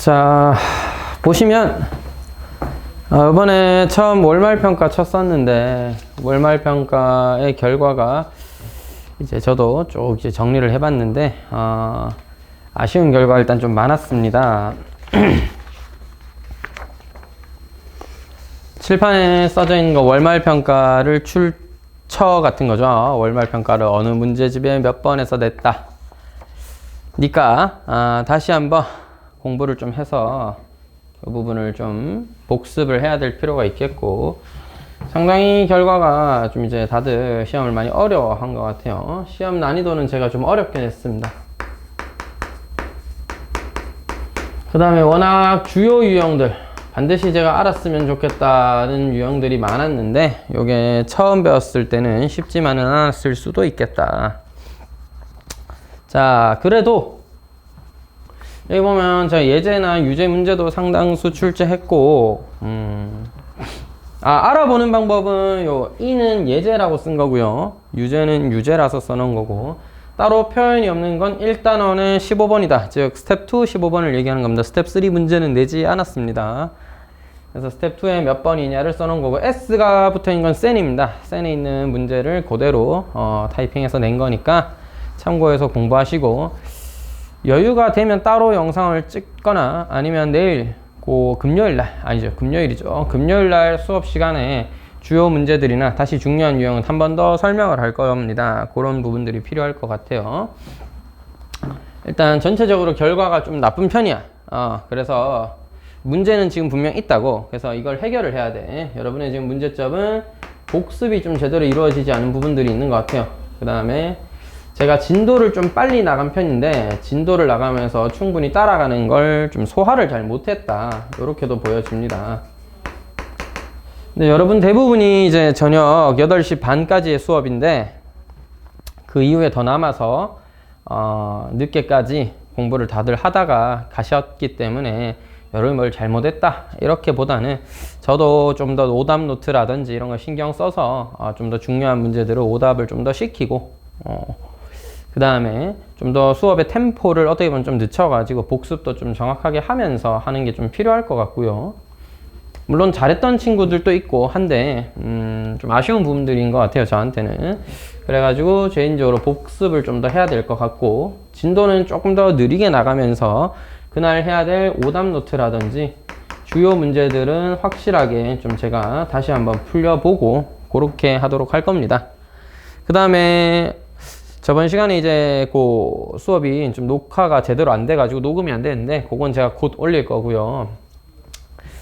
자, 보시면 이번에 처음 월말평가 쳤었는데 월말평가의 결과가 이제 저도 쭉 이제 정리를 해봤는데 아쉬운 결과가 일단 좀 많았습니다. 칠판에 써져 있는 거 월말평가를 출처 같은 거죠. 월말평가를 어느 문제집에 몇 번에서 냈다. 그러니까 다시 한번 공부를 좀 해서 그 부분을 좀 복습을 해야 될 필요가 있겠고, 상당히 결과가 좀 이제 다들 시험을 많이 어려워한 것 같아요. 시험 난이도는 제가 좀 어렵게 냈습니다. 그 다음에 워낙 주요 유형들 반드시 제가 알았으면 좋겠다는 유형들이 많았는데 요게 처음 배웠을 때는 쉽지만은 않았을 수도 있겠다. 자, 그래도 여기 보면 제가 예제나 유제 문제도 상당수 출제했고, 알아보는 방법은 요 이는 예제라고 쓴 거고요, 유제는 유제라서 써놓은 거고, 따로 표현이 없는 건 1단원의 15번이다. 즉 스텝 2 15번을 얘기하는 겁니다. 스텝 3 문제는 내지 않았습니다. 그래서 스텝 2에 몇 번이냐를 써놓은 거고, S가 붙어있는 건 센입니다. 센에 있는 문제를 그대로 타이핑해서 낸 거니까 참고해서 공부하시고, 여유가 되면 따로 영상을 찍거나 아니면 내일 금요일날, 아니죠, 금요일이죠, 금요일날 수업 시간에 주요 문제들이나 다시 중요한 유형은 한 번 더 설명을 할 겁니다. 그런 부분들이 필요할 것 같아요. 일단 전체적으로 결과가 좀 나쁜 편이야. 그래서 문제는 지금 분명 있다고. 그래서 이걸 해결을 해야 돼. 여러분의 지금 문제점은 복습이 좀 제대로 이루어지지 않은 부분들이 있는 것 같아요. 그 다음에 제가 진도를 좀 빨리 나간 편인데 진도를 나가면서 충분히 따라가는 걸 좀 소화를 잘 못했다, 이렇게도 보여집니다. 근데 여러분 대부분이 이제 저녁 8시 반까지의 수업인데 그 이후에 더 남아서 늦게까지 공부를 다들 하다가 가셨기 때문에 여러분이 뭘 잘못했다 이렇게 보다는, 저도 좀 더 오답 노트라든지 이런 거 신경 써서 좀 더 중요한 문제들을 오답을 좀 더 시키고, 그 다음에 좀 더 수업의 템포를 어떻게 보면 좀 늦춰가지고 복습도 좀 정확하게 하면서 하는 게 좀 필요할 것 같고요. 물론 잘했던 친구들도 있고 한데 좀 아쉬운 부분들인 것 같아요, 저한테는. 그래가지고 개인적으로 복습을 좀 더 해야 될 것 같고, 진도는 조금 더 느리게 나가면서 그날 해야 될 오답 노트라든지 주요 문제들은 확실하게 좀 제가 다시 한번 풀려보고 그렇게 하도록 할 겁니다. 그 다음에 저번 시간에 이제 그 수업이 좀 녹화가 제대로 안 돼가지고 녹음이 안 되는데 그건 제가 곧 올릴 거고요.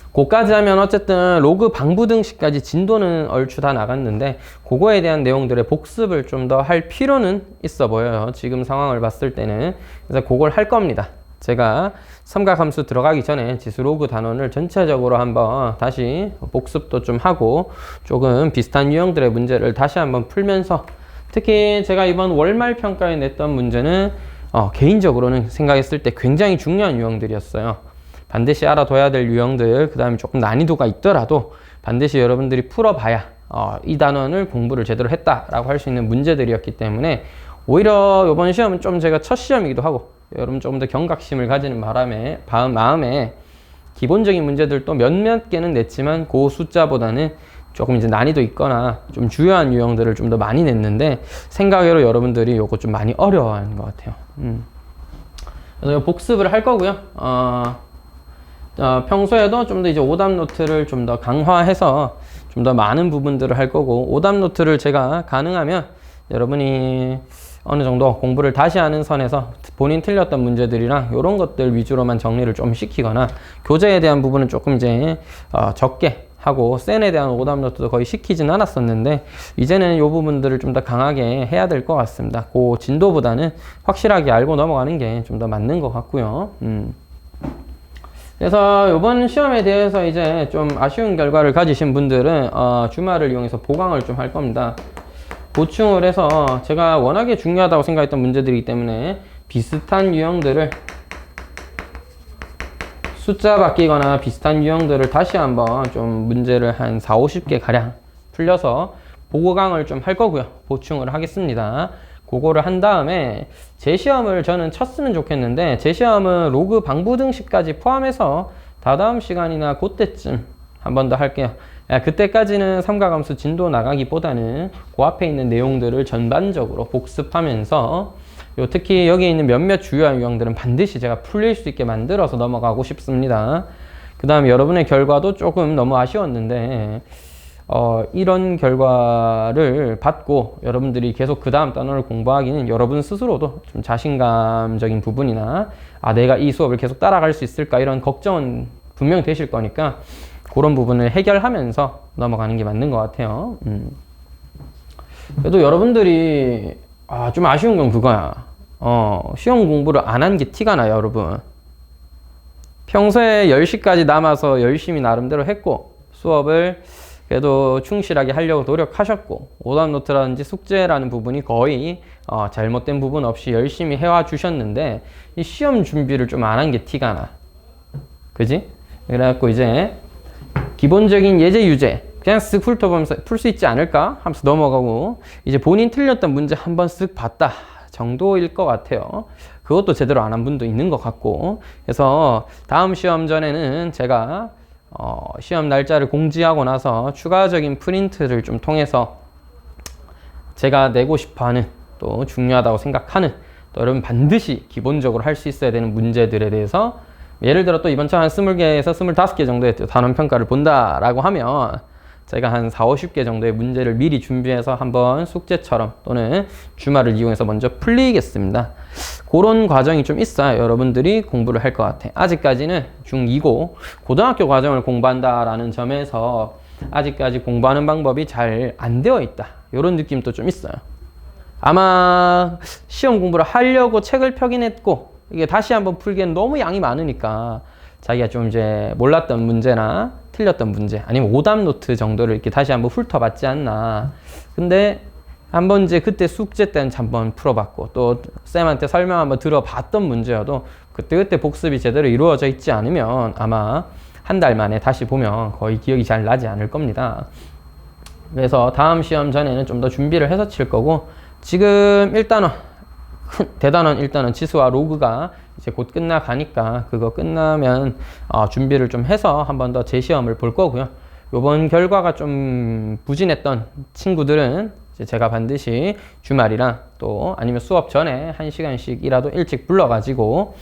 그거까지 하면 어쨌든 로그 방부등식까지 진도는 얼추 다 나갔는데 그거에 대한 내용들의 복습을 좀 더 할 필요는 있어 보여요, 지금 상황을 봤을 때는. 그래서 그걸 할 겁니다. 제가 삼각함수 들어가기 전에 지수 로그 단원을 전체적으로 한번 다시 복습도 좀 하고 조금 비슷한 유형들의 문제를 다시 한번 풀면서, 특히 제가 이번 월말 평가에 냈던 문제는 개인적으로는 생각했을 때 굉장히 중요한 유형들이었어요. 반드시 알아둬야 될 유형들, 그 다음에 조금 난이도가 있더라도 반드시 여러분들이 풀어봐야 이 단원을 공부를 제대로 했다라고 할 수 있는 문제들이었기 때문에, 오히려 이번 시험은 좀 제가 첫 시험이기도 하고 여러분 조금 더 경각심을 가지는 마음에 기본적인 문제들도 몇몇 개는 냈지만 그 숫자보다는 조금 이제 난이도 있거나 좀 주요한 유형들을 좀 더 많이 냈는데 생각외로 여러분들이 요거 좀 많이 어려워하는 것 같아요. 그래서 복습을 할 거고요. 평소에도 좀 더 이제 오답 노트를 좀 더 강화해서 좀 더 많은 부분들을 할 거고, 오답 노트를 제가 가능하면 여러분이 어느 정도 공부를 다시 하는 선에서 본인 틀렸던 문제들이랑 이런 것들 위주로만 정리를 좀 시키거나, 교재에 대한 부분은 조금 이제 적게 하고 센에 대한 오답 노트도 거의 시키진 않았었는데 이제는 이 부분들을 좀 더 강하게 해야 될 것 같습니다. 그 진도보다는 확실하게 알고 넘어가는 게 좀 더 맞는 것 같고요. 그래서 이번 시험에 대해서 이제 좀 아쉬운 결과를 가지신 분들은 주말을 이용해서 보강을 좀 할 겁니다. 보충을 해서 제가 워낙에 중요하다고 생각했던 문제들이기 때문에 비슷한 유형들을, 숫자 바뀌거나 비슷한 유형들을 다시 한번 좀 문제를 한 4, 50개 가량 풀려서 보강을 좀 할 거고요. 보충을 하겠습니다. 그거를 한 다음에 재시험을 저는 쳤으면 좋겠는데 재시험은 로그 방부등식까지 포함해서 다다음 시간이나 그때쯤 한 번 더 할게요. 그때까지는 삼각함수 진도 나가기보다는 그 앞에 있는 내용들을 전반적으로 복습하면서 특히 여기 있는 몇몇 주요한 유형들은 반드시 제가 풀릴 수 있게 만들어서 넘어가고 싶습니다. 그 다음에 여러분의 결과도 조금 너무 아쉬웠는데 이런 결과를 받고 여러분들이 계속 그 다음 단원을 공부하기는 여러분 스스로도 좀 자신감적인 부분이나 내가 이 수업을 계속 따라갈 수 있을까 이런 걱정은 분명 되실 거니까 그런 부분을 해결하면서 넘어가는 게 맞는 것 같아요. 그래도 여러분들이 좀 아쉬운 건 그거야. 시험 공부를 안 한 게 티가 나요, 여러분. 평소에 10시까지 남아서 열심히 나름대로 했고 수업을 그래도 충실하게 하려고 노력하셨고 오답 노트라든지 숙제라는 부분이 거의 잘못된 부분 없이 열심히 해와 주셨는데 이 시험 준비를 좀 안 한 게 티가 나. 그지? 그래갖고 이제 기본적인 예제 유제 그냥 쓱 훑어보면서 풀 수 있지 않을까 하면서 넘어가고 이제 본인 틀렸던 문제 한번 쓱 봤다 정도일 것 같아요. 그것도 제대로 안 한 분도 있는 것 같고 그래서 다음 시험 전에는 제가 시험 날짜를 공지하고 나서 추가적인 프린트를 좀 통해서 제가 내고 싶어하는 또 중요하다고 생각하는 또 여러분 반드시 기본적으로 할 수 있어야 되는 문제들에 대해서 예를 들어 또 이번 주 한 20개에서 25개 정도의 단원 평가를 본다라고 하면 제가 한 4, 50개 정도의 문제를 미리 준비해서 한번 숙제처럼 또는 주말을 이용해서 먼저 풀리겠습니다. 그런 과정이 좀 있어야 여러분들이 공부를 할 것 같아요. 아직까지는 중2고 고등학교 과정을 공부한다라는 점에서 아직까지 공부하는 방법이 잘 안 되어 있다. 이런 느낌도 좀 있어요. 아마 시험 공부를 하려고 책을 펴긴 했고 이게 다시 한번 풀기엔 너무 양이 많으니까 자기가 좀 이제 몰랐던 문제나 틀렸던 문제 아니면 오답 노트 정도를 이렇게 다시 한번 훑어봤지 않나. 근데 한번 이제 그때 숙제 때는 한번 풀어봤고 또 쌤한테 설명 한번 들어봤던 문제여도 그때 복습이 제대로 이루어져 있지 않으면 아마 한 달 만에 다시 보면 거의 기억이 잘 나지 않을 겁니다. 그래서 다음 시험 전에는 좀 더 준비를 해서 칠 거고 지금 일단은 대단원 일단은 지수와 로그가 이제 곧 끝나가니까 그거 끝나면 준비를 좀 해서 한 번 더 재시험을 볼 거고요. 요번 결과가 좀 부진했던 친구들은 이제 제가 반드시 주말이랑 또 아니면 수업 전에 1시간씩이라도 일찍 불러가지고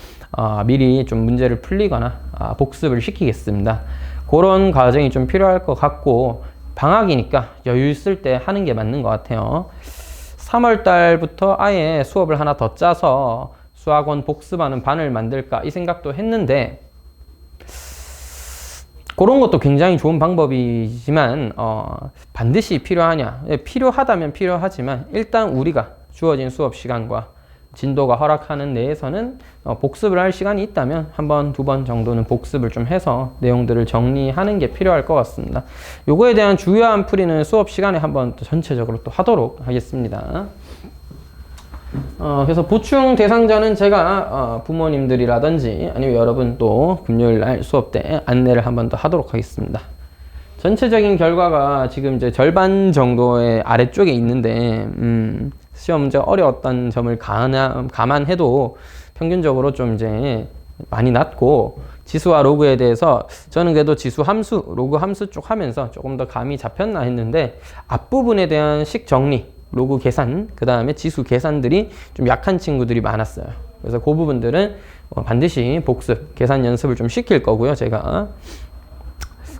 미리 좀 문제를 풀리거나 복습을 시키겠습니다. 그런 과정이 좀 필요할 것 같고 방학이니까 여유 있을 때 하는 게 맞는 것 같아요. 3월 달부터 아예 수업을 하나 더 짜서 수학원 복습하는 반을 만들까 이 생각도 했는데 그런 것도 굉장히 좋은 방법이지만 반드시 필요하냐? 필요하다면 필요하지만 일단 우리가 주어진 수업 시간과 진도가 허락하는 내에서는 복습을 할 시간이 있다면 한 번, 두 번 정도는 복습을 좀 해서 내용들을 정리하는 게 필요할 것 같습니다. 요거에 대한 주요한 풀이는 수업 시간에 한번 또 전체적으로 또 하도록 하겠습니다. 그래서 보충 대상자는 제가 부모님들이라든지 아니면 여러분 또 금요일 날 수업 때 안내를 한번 더 하도록 하겠습니다. 전체적인 결과가 지금 이제 절반 정도의 아래쪽에 있는데 시험 문제 어려웠던 점을 감안해도 평균적으로 좀 이제 많이 낮고 지수와 로그에 대해서 저는 그래도 지수 함수, 로그 함수 쪽 하면서 조금 더 감이 잡혔나 했는데 앞부분에 대한 식 정리, 로그 계산, 그 다음에 지수 계산들이 좀 약한 친구들이 많았어요. 그래서 그 부분들은 반드시 복습, 계산 연습을 좀 시킬 거고요, 제가.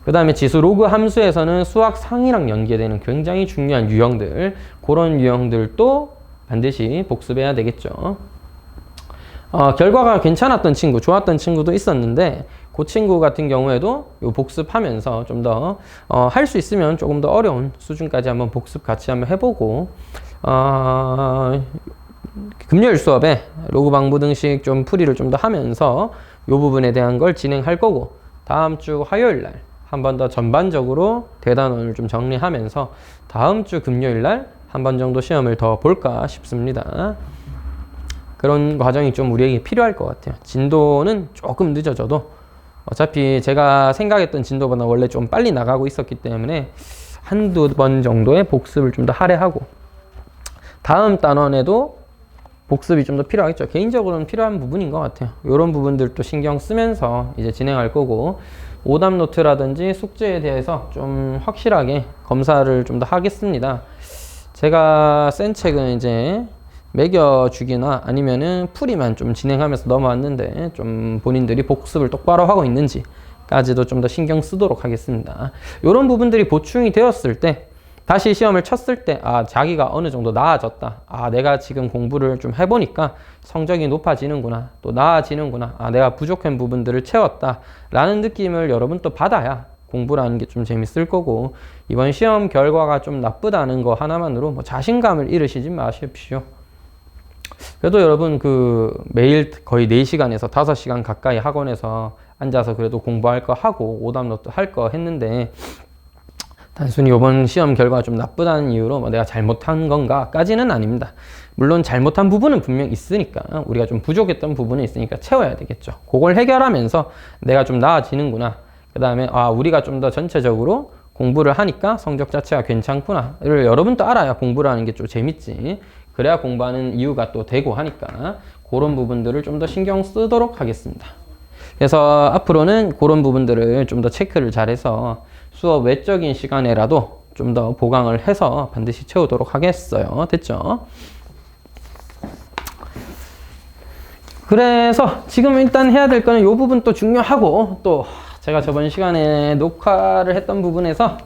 그 다음에 지수 로그 함수에서는 수학 상이랑 연계되는 굉장히 중요한 유형들, 그런 유형들도 반드시 복습해야 되겠죠. 결과가 괜찮았던 친구, 좋았던 친구도 있었는데 그 친구 같은 경우에도 요 복습하면서 좀 더 할 수 있으면 조금 더 어려운 수준까지 한번 복습 같이 한번 해보고 금요일 수업에 로그 방부등식 좀 풀이를 좀 더 하면서 요 부분에 대한 걸 진행할 거고 다음 주 화요일 날 한 번 더 전반적으로 대단원을 좀 정리하면서 다음 주 금요일 날 한 번 정도 시험을 더 볼까 싶습니다. 그런 과정이 좀 우리에게 필요할 것 같아요. 진도는 조금 늦어져도 어차피 제가 생각했던 진도보다 원래 좀 빨리 나가고 있었기 때문에 한두 번 정도의 복습을 좀 더 할애하고 다음 단원에도 복습이 좀 더 필요하겠죠. 개인적으로는 필요한 부분인 것 같아요. 이런 부분들도 신경 쓰면서 이제 진행할 거고, 오답 노트라든지 숙제에 대해서 좀 확실하게 검사를 좀 더 하겠습니다. 제가 센 책은 이제 매겨주기나 아니면은 풀이만 좀 진행하면서 넘어왔는데, 좀 본인들이 복습을 똑바로 하고 있는지까지도 좀 더 신경 쓰도록 하겠습니다. 이런 부분들이 보충이 되었을 때, 다시 시험을 쳤을 때, 자기가 어느 정도 나아졌다. 내가 지금 공부를 좀 해보니까 성적이 높아지는구나. 또 나아지는구나. 내가 부족한 부분들을 채웠다. 라는 느낌을 여러분 또 받아야 공부라는 게 좀 재밌을 거고, 이번 시험 결과가 좀 나쁘다는 거 하나만으로 뭐 자신감을 잃으시지 마십시오. 그래도 여러분 매일 거의 4시간에서 5시간 가까이 학원에서 앉아서 그래도 공부할 거 하고 오답 노트 할 거 했는데, 단순히 이번 시험 결과가 좀 나쁘다는 이유로 뭐 내가 잘못한 건가까지는 아닙니다. 물론 잘못한 부분은 분명 있으니까, 우리가 좀 부족했던 부분이 있으니까 채워야 되겠죠. 그걸 해결하면서 내가 좀 나아지는구나. 그 다음에 우리가 좀 더 전체적으로 공부를 하니까 성적 자체가 괜찮구나를 여러분도 알아야 공부를 하는 게 좀 재밌지. 그래야 공부하는 이유가 또 되고 하니까 그런 부분들을 좀 더 신경 쓰도록 하겠습니다. 그래서 앞으로는 그런 부분들을 좀 더 체크를 잘해서 수업 외적인 시간에라도 좀 더 보강을 해서 반드시 채우도록 하겠어요. 됐죠? 그래서 지금 일단 해야 될 거는 이 부분 또 중요하고, 또 제가 저번 시간에 녹화를 했던 부분에서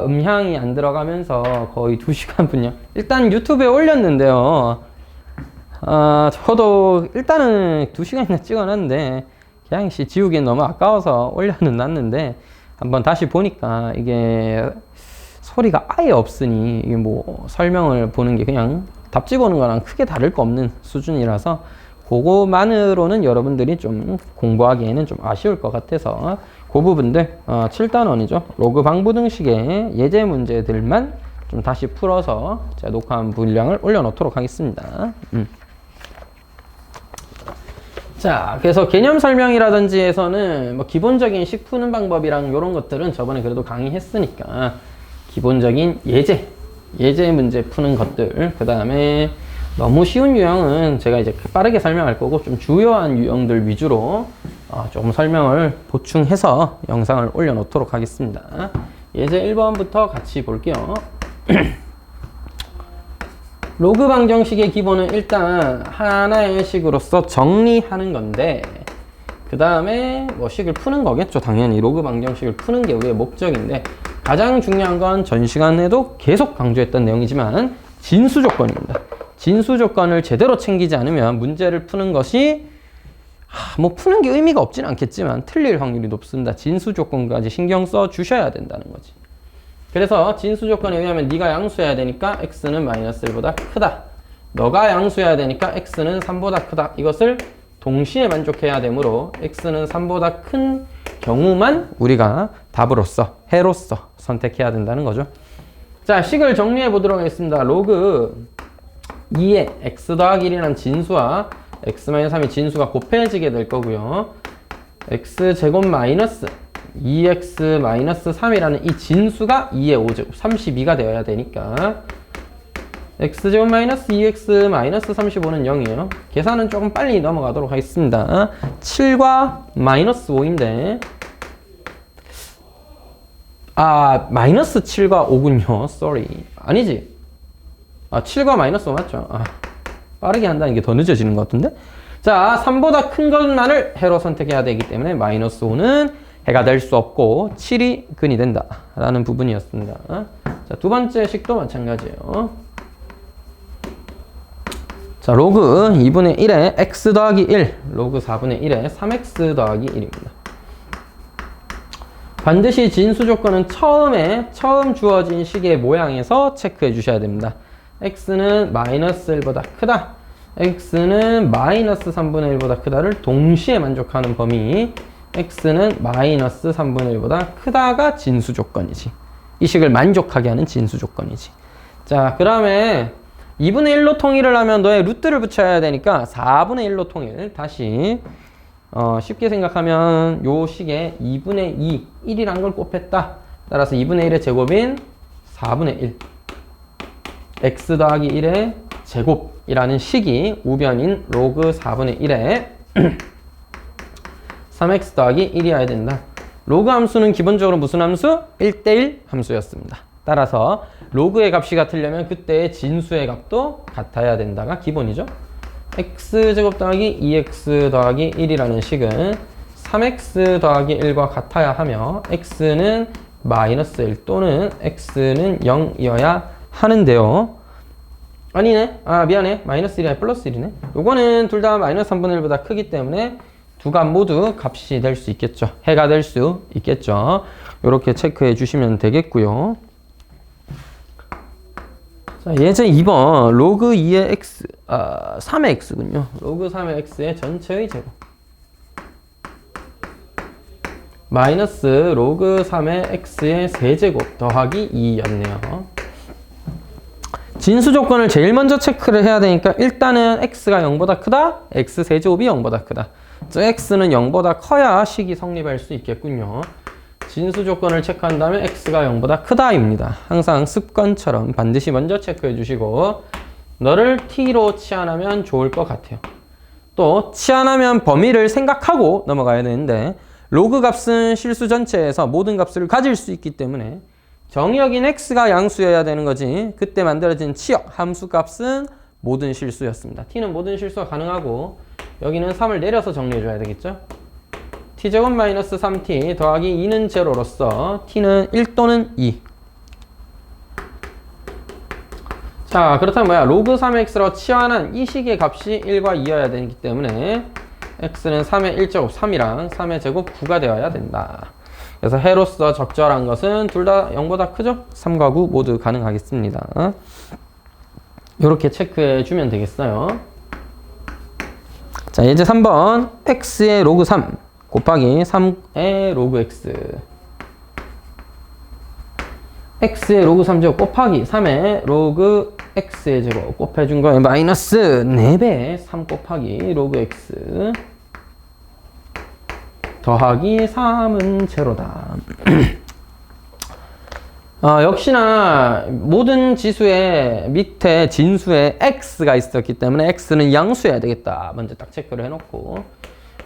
음향이 안 들어가면서 거의 2시간 분량 일단 유튜브에 올렸는데요. 저도 일단은 2시간이나 찍어놨는데 그냥 지우기엔 너무 아까워서 올려는 놨는데, 한번 다시 보니까 이게 소리가 아예 없으니 이게 뭐 설명을 보는 게 그냥 답지 보는 거랑 크게 다를 거 없는 수준이라서, 그거만으로는 여러분들이 좀 공부하기에는 좀 아쉬울 것 같아서 그 부분들 7단원이죠. 로그 방부등식의 예제 문제들만 좀 다시 풀어서 제가 녹화한 분량을 올려놓도록 하겠습니다. 자, 그래서 개념 설명이라든지 해서는 뭐 기본적인 식 푸는 방법이랑 이런 것들은 저번에 그래도 강의했으니까, 기본적인 예제 문제 푸는 것들, 그 다음에 너무 쉬운 유형은 제가 이제 빠르게 설명할 거고, 좀 주요한 유형들 위주로 조금 설명을 보충해서 영상을 올려놓도록 하겠습니다. 예제 1번부터 같이 볼게요. 로그 방정식의 기본은 일단 하나의 식으로서 정리하는 건데, 그 다음에 뭐 식을 푸는 거겠죠. 당연히 로그 방정식을 푸는 게 우리의 목적인데, 가장 중요한 건 전 시간에도 계속 강조했던 내용이지만 진수 조건입니다. 진수 조건을 제대로 챙기지 않으면 문제를 푸는 것이 뭐 푸는 게 의미가 없지는 않겠지만 틀릴 확률이 높습니다. 진수 조건까지 신경 써 주셔야 된다는 거지. 그래서 진수 조건에 의하면 네가 양수해야 되니까 x는 마이너스 1보다 크다. 너가 양수해야 되니까 x는 3보다 크다. 이것을 동시에 만족해야 되므로 x는 3보다 큰 경우만 우리가 답으로서, 해로서 선택해야 된다는 거죠. 자, 식을 정리해 보도록 하겠습니다. 로그 2의 x 더하기 1이라는 진수와 x-3의 진수가 곱해지게 될 거고요. x제곱 마이너스 2x-3이라는 이 진수가 2의 5제곱 32가 되어야 되니까 x제곱 마이너스 2x-35는 0이에요. 계산은 조금 빨리 넘어가도록 하겠습니다. 7과 마이너스 5인데 마이너스 7과 5군요. sorry. 아니지. 7과 마이너스 5 맞죠? 빠르게 한다는 게 더 늦어지는 것 같은데? 자, 3보다 큰 것만을 해로 선택해야 되기 때문에 마이너스 5는 해가 될 수 없고 7이 근이 된다 라는 부분이었습니다. 자, 두 번째 식도 마찬가지예요. 자, 로그 2분의 1에 x 더하기 1, 로그 4분의 1에 3x 더하기 1입니다. 반드시 진수 조건은 처음 주어진 식의 모양에서 체크해 주셔야 됩니다. x는 마이너스 1보다 크다, x는 마이너스 3분의 1보다 크다를 동시에 만족하는 범위, x는 마이너스 3분의 1보다 크다가 진수 조건이지. 이 식을 만족하게 하는 진수 조건이지. 자, 그 다음에 2분의 1로 통일을 하면 너의 루트를 붙여야 되니까 4분의 1로 통일. 다시 쉽게 생각하면 요 식에 2분의 2, 1이란 걸 곱했다. 따라서 2분의 1의 제곱인 4분의 1. x 더하기 1의 제곱이라는 식이 우변인 로그 4분의 1에 3x 더하기 1이어야 된다. 로그 함수는 기본적으로 무슨 함수? 1대1 함수였습니다. 따라서 로그의 값이 같으려면 그때의 진수의 값도 같아야 된다가 기본이죠. x제곱 더하기 2x 더하기 1이라는 식은 3x 더하기 1과 같아야 하며 x는 마이너스 1 또는 x는 0이어야 하는데요. 아니네. 미안해. 마이너스 1이 아니라 플러스 1이네. 요거는 둘 다 마이너스 3분의 1보다 크기 때문에 두 값 모두 값이 될 수 있겠죠. 해가 될 수 있겠죠. 요렇게 체크해 주시면 되겠고요. 자, 예제 2번 로그 2의 x, 3의 x군요. 로그 3의 x의 전체의 제곱 마이너스 로그 3의 x의 세제곱 더하기 2였네요. 진수 조건을 제일 먼저 체크를 해야 되니까 일단은 x가 0보다 크다, x 세제곱이 0보다 크다. 즉 x는 0보다 커야 식이 성립할 수 있겠군요. 진수 조건을 체크한 다음에 x가 0보다 크다입니다. 항상 습관처럼 반드시 먼저 체크해 주시고 너를 t로 치환하면 좋을 것 같아요. 또 치환하면 범위를 생각하고 넘어가야 되는데 로그 값은 실수 전체에서 모든 값을 가질 수 있기 때문에 정의역인 x가 양수여야 되는 거지. 그때 만들어진 치역 함수 값은 모든 실수였습니다. t는 모든 실수가 가능하고 여기는 3을 내려서 정리해줘야 되겠죠. t제곱 마이너스 3t 더하기 2는 제로로서 t는 1 또는 2. 자, 그렇다면 뭐야? 로그 3x로 치환한 이 식의 값이 1과 2여야 되기 때문에 x는 3의 1제곱 3이랑 3의 제곱 9가 되어야 된다. 그래서 해로서 적절한 것은 둘 다 0보다 크죠? 3과 9 모두 가능하겠습니다. 이렇게 체크해 주면 되겠어요. 자, 예제 3번 x의 로그 3 곱하기 3의 로그 x x의 로그 3제곱 곱하기 3의 로그 x의 제곱 곱해준 거에 마이너스 4배 3 곱하기 로그 x 더하기 3은 제로다. 역시나 모든 지수의 밑에 진수에 x가 있었기 때문에 x는 양수여야 되겠다. 먼저 딱 체크를 해놓고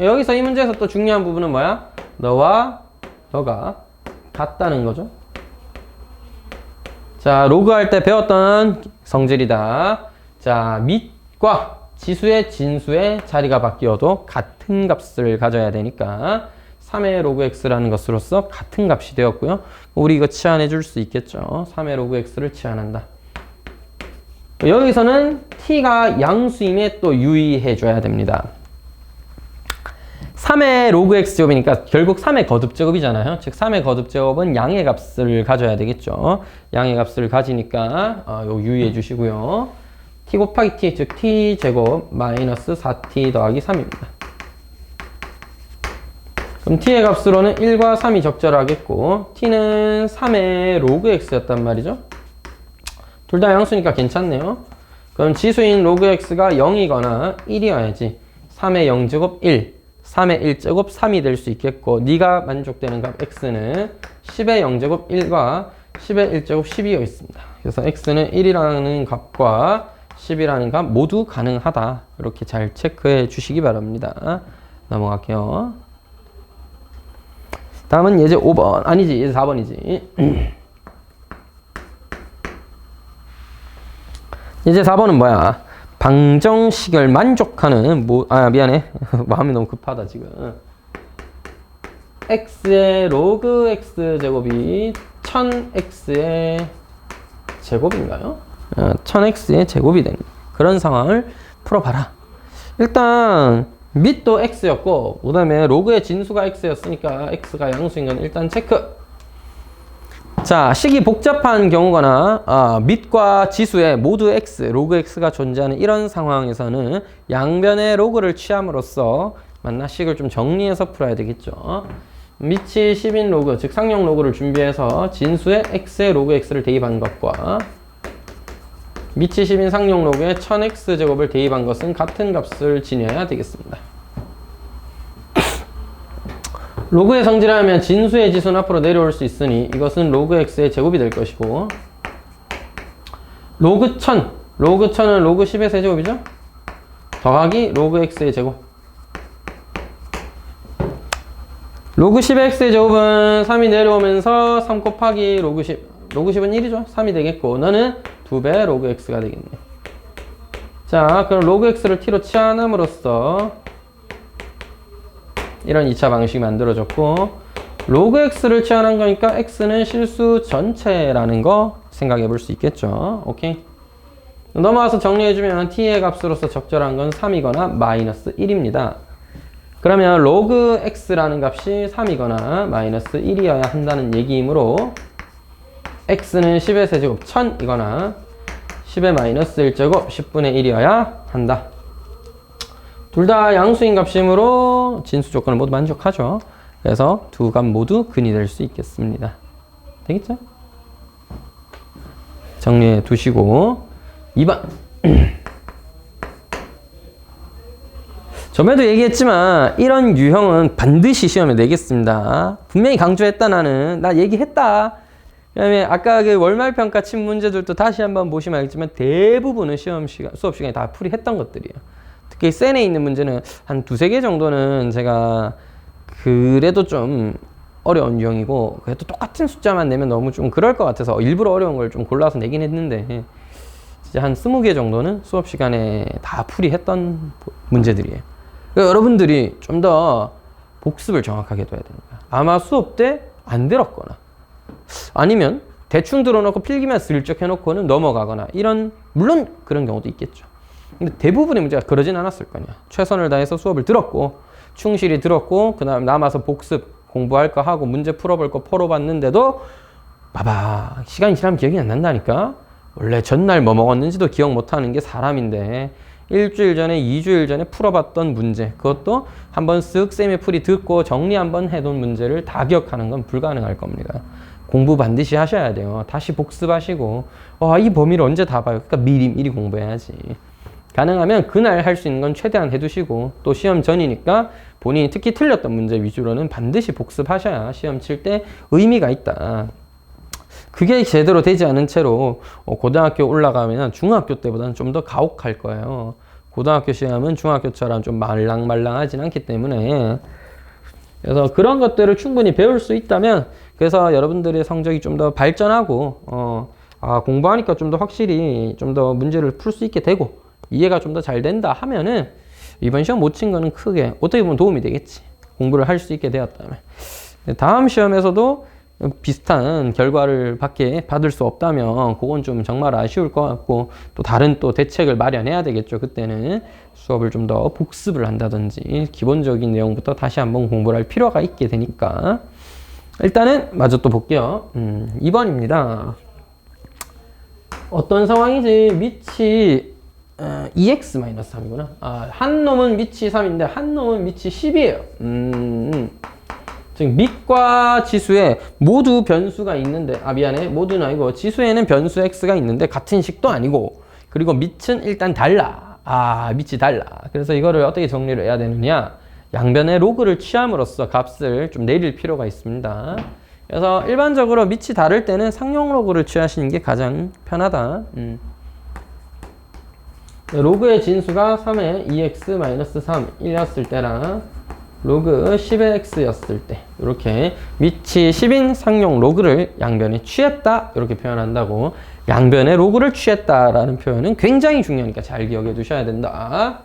여기서 이 문제에서 또 중요한 부분은 뭐야? 너와 너가 같다는 거죠. 자, 로그 할 때 배웠던 성질이다. 자, 밑과 지수의 진수의 자리가 바뀌어도 같은 값을 가져야 되니까 3의 로그 x라는 것으로서 같은 값이 되었고요. 우리 이거 치환해 줄 수 있겠죠. 3의 로그 x를 치환한다. 여기서는 t가 양수임에 또 유의해 줘야 됩니다. 3의 로그 x제곱이니까 결국 3의 거듭제곱이잖아요. 즉 3의 거듭제곱은 양의 값을 가져야 되겠죠. 양의 값을 가지니까 요 유의해 주시고요. t 곱하기 t, 즉 t제곱 마이너스 4t 더하기 3입니다. 그럼 t의 값으로는 1과 3이 적절하겠고 t는 3의 로그 x였단 말이죠. 둘 다 양수니까 괜찮네요. 그럼 지수인 로그 x가 0이거나 1이어야지 3의 0제곱 1, 3의 1제곱 3이 될 수 있겠고 네가 만족되는 값 x는 10의 0제곱 1과 10의 1제곱 10이어 있습니다. 그래서 x는 1이라는 값과 10이라는 값 모두 가능하다. 이렇게 잘 체크해 주시기 바랍니다. 넘어갈게요. 다음은 예제 5번 아니지 예제 4번이지. 예제 4번은 뭐야? 방정식을 만족하는 미안해. 마음이 너무 급하다 지금. x의 로그 x 제곱이 1000x의 제곱인가요? 1000x의 제곱이 되는 그런 상황을 풀어봐라. 일단 밑도 x였고 그 다음에 로그의 진수가 x였으니까 x가 양수인 건 일단 체크. 자, 식이 복잡한 경우거나 밑과 지수에 모두 x, 로그 x가 존재하는 이런 상황에서는 양변의 로그를 취함으로써 식을 좀 정리해서 풀어야 되겠죠. 밑이 10인 로그, 즉 상용 로그를 준비해서 진수에 x의 로그 x를 대입한 것과 밑이 10인 상용 로그에 1000x 제곱을 대입한 것은 같은 값을 지녀야 되겠습니다. 로그의 성질하면 진수의 지수는 앞으로 내려올 수 있으니 이것은 로그 x의 제곱이 될 것이고 로그 1000. 로그 1000은 로그 10의 세제곱이죠? 더하기 로그 x의 제곱. 로그 10의 x의 제곱은 3이 내려오면서 3 곱하기 로그 10. 로그 10은 1이죠? 3이 되겠고, 너는 2배 로그 x가 되겠네. 자, 그럼 로그 x를 t로 치환함으로써 이런 2차 방식이 만들어졌고, 로그 x를 치환한 거니까 x는 실수 전체라는 거 생각해 볼 수 있겠죠. 오케이. 넘어와서 정리해주면 t의 값으로서 적절한 건 3이거나 마이너스 1입니다. 그러면 로그 x라는 값이 3이거나 마이너스 1이어야 한다는 얘기이므로 x는 10의 세제곱 1000이거나 10의 마이너스 1제곱 10분의 1이어야 한다. 둘 다 양수인 값이므로 진수 조건을 모두 만족하죠. 그래서 두 값 모두 근이 될 수 있겠습니다. 되겠죠? 정리해 두시고 2번. 저번에도 얘기했지만 이런 유형은 반드시 시험에 내겠습니다. 분명히 강조했다. 나는 나 얘기했다. 그다음에 아까 그 월말평가 친 문제들도 다시 한번 보시면 알겠지만 대부분은 수업 시간에 다 풀이했던 것들이에요. 특히 센에 있는 문제는 한 두세 개 정도는 제가 그래도 좀 어려운 유형이고, 그래도 똑같은 숫자만 내면 너무 좀 그럴 것 같아서 일부러 어려운 걸 좀 골라서 내긴 했는데, 진짜 한 20개 정도는 수업 시간에 다 풀이했던 문제들이에요. 그러니까 여러분들이 좀 더 복습을 정확하게 둬야 되는 거야. 아마 수업 때 안 들었거나 아니면 대충 들어놓고 필기만 슬쩍 해놓고는 넘어가거나 이런, 물론 그런 경우도 있겠죠. 근데 대부분의 문제가 그러진 않았을 거냐. 최선을 다해서 수업을 들었고 충실히 들었고 그 다음 남아서 복습 공부할 거 하고 문제 풀어볼 거 풀어봤는데도 봐봐 시간이 지나면 기억이 안 난다니까. 원래 전날 뭐 먹었는지도 기억 못하는 게 사람인데 일주일 전에 2주일 전에 풀어봤던 문제, 그것도 한번 쓱 쌤의 풀이 듣고 정리 한번 해둔 문제를 다 기억하는 건 불가능할 겁니다. 공부 반드시 하셔야 돼요. 다시 복습하시고 이 범위를 언제 다 봐요. 그러니까 미리 공부해야지. 가능하면 그날 할 수 있는 건 최대한 해두시고, 또 시험 전이니까 본인이 특히 틀렸던 문제 위주로는 반드시 복습하셔야 시험 칠 때 의미가 있다. 그게 제대로 되지 않은 채로 고등학교 올라가면 중학교 때보다는 좀 더 가혹할 거예요. 고등학교 시험은 중학교처럼 좀 말랑말랑하진 않기 때문에, 그래서 그런 것들을 충분히 배울 수 있다면, 그래서 여러분들의 성적이 좀 더 발전하고 공부하니까 좀 더 확실히 좀 더 문제를 풀 수 있게 되고 이해가 좀 더 잘 된다 하면은 이번 시험 못 친 거는 크게 어떻게 보면 도움이 되겠지. 공부를 할 수 있게 되었다면. 다음 시험에서도 비슷한 결과를 받을 수 없다면 그건 좀 정말 아쉬울 것 같고, 또 다른 또 대책을 마련해야 되겠죠. 그때는 수업을 좀 더 복습을 한다든지 기본적인 내용부터 다시 한번 공부를 할 필요가 있게 되니까. 일단은 마저 또 볼게요. 2번입니다. 어떤 상황이지? 밑이 2x-3이구나. 한 놈은 밑이 3인데 한 놈은 밑이 10이에요. 즉 밑과 지수에 모두 변수가 있는데, 모두는 아니고 지수에는 변수 x가 있는데 같은 식도 아니고, 그리고 밑은 일단 달라. 밑이 달라. 그래서 이거를 어떻게 정리를 해야 되느냐? 양변의 로그를 취함으로써 값을 좀 내릴 필요가 있습니다. 그래서 일반적으로 밑이 다를 때는 상용 로그를 취하시는 게 가장 편하다. 로그의 진수가 3의 2x-3 1이었을 때랑 로그 10의 x였을 때, 이렇게 밑이 10인 상용 로그를 양변에 취했다 이렇게 표현한다고. 양변의 로그를 취했다라는 표현은 굉장히 중요하니까 잘 기억해 두셔야 된다.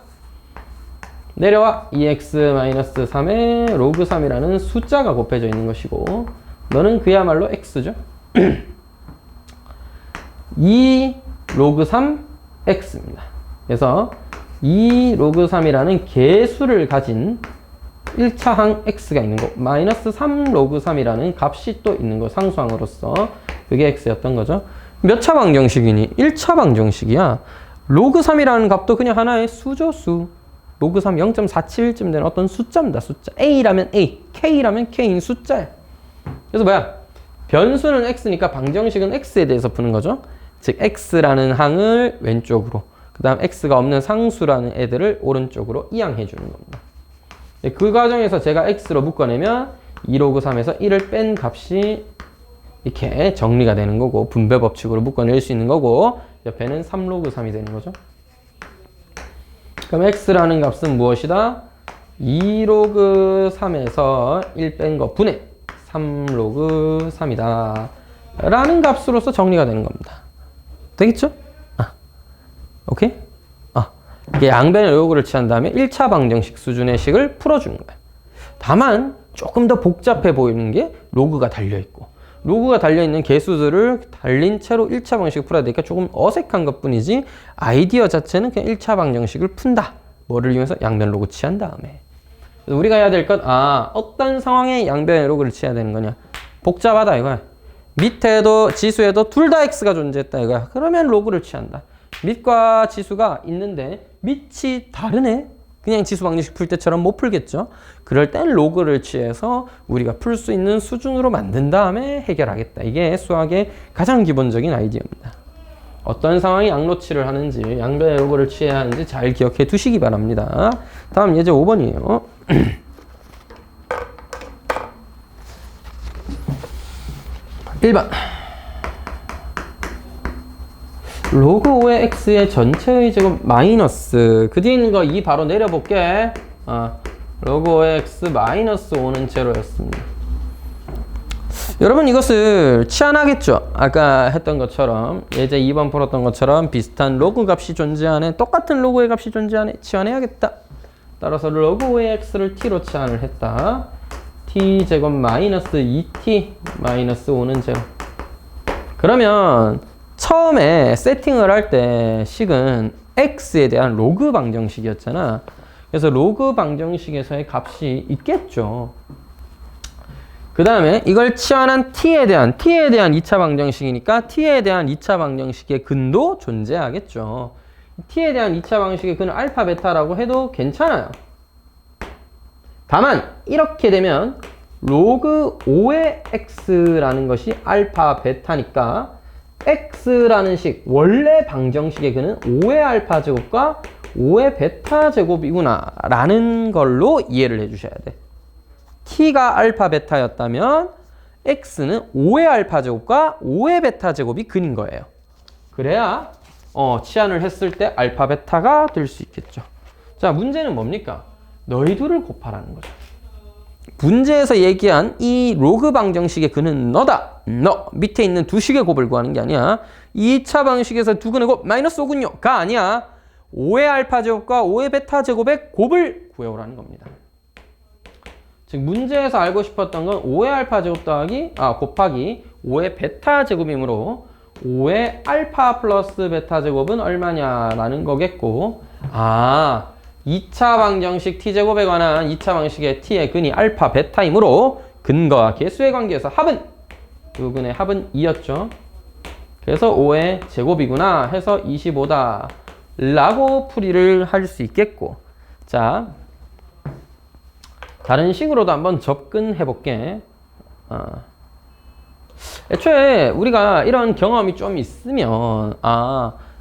내려와 2x-3에 로그 3이라는 숫자가 곱해져 있는 것이고, 너는 그야말로 x죠. 2 로그 3 x입니다. 그래서 2 로그 3이라는 개수를 가진 1차항 x가 있는 거, 마이너스 3 로그 3이라는 값이 또 있는 거, 상수항으로서 그게 x였던 거죠. 몇 차 방정식이니? 1차 방정식이야. 로그 3이라는 값도 그냥 하나의 수죠, 수. 로그 3 0.47쯤 되는 어떤 숫자입니다, 숫자. a라면 a, k라면 k인 숫자야. 그래서 뭐야? 변수는 x니까 방정식은 x에 대해서 푸는 거죠. 즉 x라는 항을 왼쪽으로, 그 다음 x가 없는 상수라는 애들을 오른쪽으로 이항해 주는 겁니다. 그 과정에서 제가 x로 묶어내면 2로그 3에서 1을 뺀 값이 이렇게 정리가 되는 거고, 분배 법칙으로 묶어낼 수 있는 거고, 옆에는 3로그 3이 되는 거죠. 그럼 x라는 값은 무엇이다? 2로그 3에서 1 뺀 거 분의 3로그 3이다 라는 값으로서 정리가 되는 겁니다. 되겠죠? 오케이? 이게 양변의 로그를 취한 다음에 1차 방정식 수준의 식을 풀어주는 거야. 다만 조금 더 복잡해 보이는 게 로그가 달려있고, 로그가 달려있는 개수들을 달린 채로 1차 방정식을 풀어야 되니까 조금 어색한 것 뿐이지, 아이디어 자체는 그냥 1차 방정식을 푼다. 뭐를 이용해서? 양변 로그 취한 다음에. 그래서 우리가 해야 될 건, 어떤 상황에 양변의 로그를 취해야 되는 거냐. 복잡하다 이거야. 밑에도 지수에도 둘 다 x가 존재했다 이거야. 그러면 로그를 취한다. 밑과 지수가 있는데 밑이 다르네? 그냥 지수 방정식 풀 때처럼 못 풀겠죠? 그럴 땐 로그를 취해서 우리가 풀 수 있는 수준으로 만든 다음에 해결하겠다. 이게 수학의 가장 기본적인 아이디어입니다. 어떤 상황이 양로치를 하는지, 양변의 로그를 취해야 하는지 잘 기억해 두시기 바랍니다. 다음 예제 5번이에요. 1번. 로그 5의 x의 전체의 제곱 마이너스, 그 뒤에 있는 거 2 바로 내려볼게. 로그 5의 x 마이너스 5는 제로였습니다. 여러분 이것을 치환하겠죠? 아까 했던 것처럼, 예제 2번 풀었던 것처럼 비슷한 로그 값이 존재하네, 똑같은 로그의 값이 존재하네, 치환해야겠다. 따라서 로그 5의 x를 t로 치환을 했다. t 제곱 마이너스 2t 마이너스 5는 제로. 그러면 처음에 세팅을 할 때 식은 x에 대한 로그 방정식이었잖아. 그래서 로그 방정식에서의 값이 있겠죠. 그 다음에 이걸 치환한 t에 대한 2차 방정식이니까 t에 대한 2차 방정식의 근도 존재하겠죠. t에 대한 2차 방정식의 근을 알파 베타라고 해도 괜찮아요. 다만 이렇게 되면 로그 5의 x라는 것이 알파 베타니까 x라는 식, 원래 방정식의 근은 5의 알파 제곱과 5의 베타 제곱이구나 라는 걸로 이해를 해주셔야 돼. t가 알파 베타였다면 x는 5의 알파 제곱과 5의 베타 제곱이 근인 거예요. 그래야 치환을 했을 때 알파 베타가 될 수 있겠죠. 자, 문제는 뭡니까? 너희 둘을 곱하라는 거죠. 문제에서 얘기한 이 로그 방정식의 근은 너다. 너. 밑에 있는 두 식의 곱을 구하는 게 아니야. 2차 방식에서 두 근의 곱 마이너스 5군요. 가 아니야. 5의 알파 제곱과 5의 베타 제곱의 곱을 구해오라는 겁니다. 즉 문제에서 알고 싶었던 건 5의 알파 제곱 곱하기 5의 베타 제곱이므로 5의 알파 플러스 베타 제곱은 얼마냐라는 거겠고, 2차 방정식 t제곱에 관한 2차 방식의 t의 근이 알파 베타이므로 근과 개수의 관계에서 합은, 두 근의 합은 2였죠. 그래서 5의 제곱이구나 해서 25다 라고 풀이를 할 수 있겠고, 자, 다른 식으로도 한번 접근해 볼게. 애초에 우리가 이런 경험이 좀 있으면,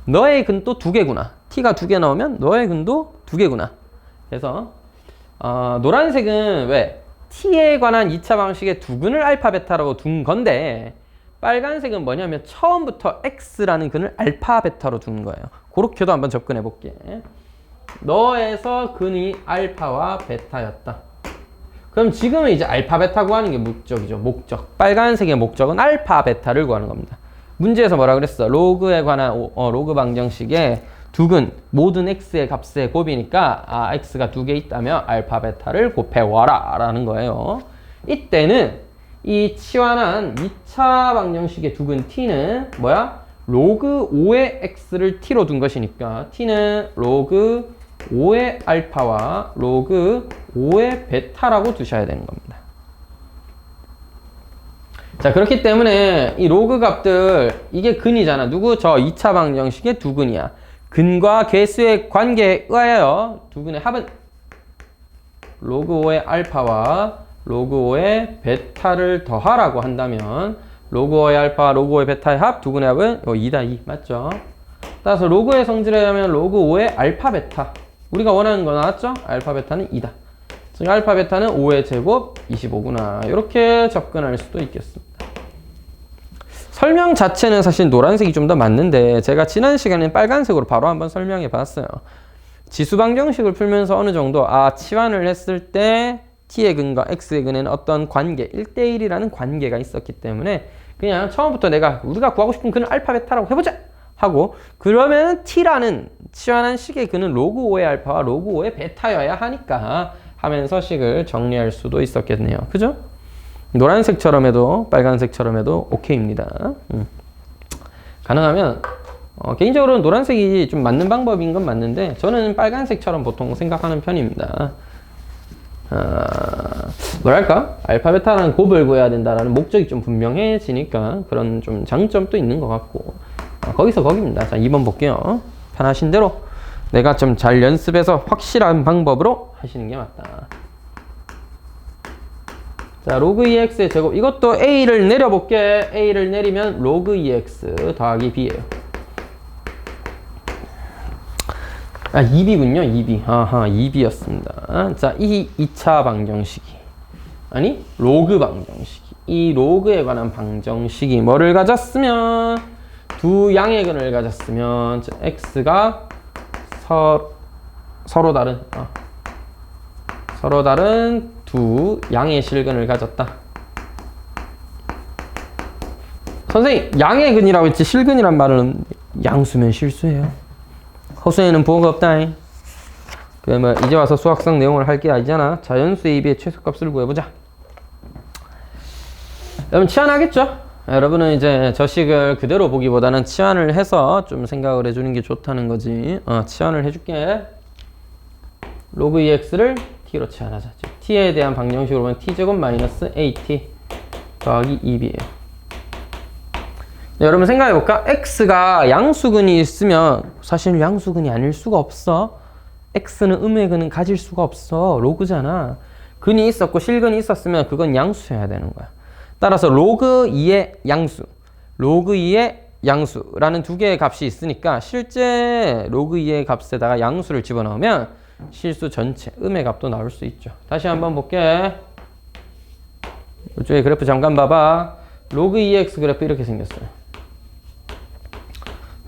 너의 근도 2개구나. t가 2개 나오면 너의 근도 2개구나. 그래서 노란색은 왜? t에 관한 2차 방식의 두 근을 알파 베타라고 둔 건데, 빨간색은 뭐냐면 처음부터 x라는 근을 알파 베타로 둔 거예요. 그렇게도 한번 접근해 볼게. 너에서 근이 알파와 베타였다. 그럼 지금은 이제 알파 베타 구하는 게 목적이죠. 목적. 빨간색의 목적은 알파 베타를 구하는 겁니다. 문제에서 뭐라 그랬어? 로그에 관한 로그 방정식의 두 근, 모든 x의 값의 곱이니까 x가 2개 있다면 알파 베타를 곱해와라 라는 거예요. 이때는 이 치환한 2차 방정식의 두 근 t는 뭐야? 로그 5의 x를 t로 둔 것이니까 t는 로그 5의 알파와 로그 5의 베타라고 두셔야 되는 겁니다. 자, 그렇기 때문에 이 로그 값들, 이게 근이잖아. 누구? 저 2차 방정식의 두 근이야. 근과 개수의 관계에 의하여 두 근의 합은 로그 5의 알파와 로그 5의 베타를 더하라고 한다면 로그 5의 알파, 로그 5의 베타의 합, 두 근의 합은 2다 2. 맞죠? 따라서 로그의 성질에 의하면 로그 5의 알파 베타, 우리가 원하는 거 나왔죠? 알파 베타는 2다. 즉 알파 베타는 5의 제곱 25구나. 이렇게 접근할 수도 있겠습니다. 설명 자체는 사실 노란색이 좀 더 맞는데 제가 지난 시간에 빨간색으로 바로 한번 설명해 봤어요. 지수 방정식을 풀면서 어느 정도 치환을 했을 때 t의 근과 x의 근에는 어떤 관계, 1대1이라는 관계가 있었기 때문에 그냥 처음부터 우리가 구하고 싶은 근을 알파 베타라고 해보자 하고, 그러면 t라는 치환한 식의 근은 로그 5의 알파와 로그 5의 베타여야 하니까 하면서 식을 정리할 수도 있었겠네요. 그죠? 노란색처럼 해도 빨간색처럼 해도 오케이입니다. 가능하면 개인적으로는 노란색이 좀 맞는 방법인 건 맞는데 저는 빨간색처럼 보통 생각하는 편입니다. 뭐랄까? 알파 베타라는 곱을 구해야 된다라는 목적이 좀 분명해지니까 그런 좀 장점도 있는 것 같고, 거기서 거기입니다. 자, 2번 볼게요. 편하신 대로 내가 좀 잘 연습해서 확실한 방법으로 하시는 게 맞다. 자, 로그 2x의 제곱, 이것도 a를 내려볼게. a를 내리면 로그 2x 더하기 b예요. 2b군요. 2b. 2b였습니다. 자, 이 2차 방정식이, 아니 로그 방정식이, 이 로그에 관한 방정식이 뭐를 가졌으면, 두 양의 근을 가졌으면 x가 서로 다른 두 양의 실근을 가졌다. 선생님, 양의 근이라고 했지 실근이란 말은 양수면 실수예요. 허수에는 부호가 없다잉. 그러면 이제 와서 수학상 내용을 할 게 아니잖아. 자연수 AB의 최소값을 구해보자. 여러분 치환하겠죠? 여러분은 이제 저 식을 그대로 보기보다는 치환을 해서 좀 생각을 해주는 게 좋다는 거지. 치환을 해줄게. 로그 2x를 t로 치환하자. 즉 t에 대한 방정식으로 보면 t제곱 마이너스 at 더하기 2b예요. 여러분 생각해볼까? x가 양수근이 있으면 사실 양수근이 아닐 수가 없어. x는 음의 근은 가질 수가 없어. 로그잖아. 근이 있었고 실근이 있었으면 그건 양수여야 되는 거야. 따라서 로그 2의 양수, 로그 2의 양수라는 두 개의 값이 있으니까 실제 로그 2의 값에다가 양수를 집어넣으면 실수 전체, 음의 값도 나올 수 있죠. 다시 한번 볼게. 이쪽에 그래프 잠깐 봐봐. 로그 2x 그래프 이렇게 생겼어요.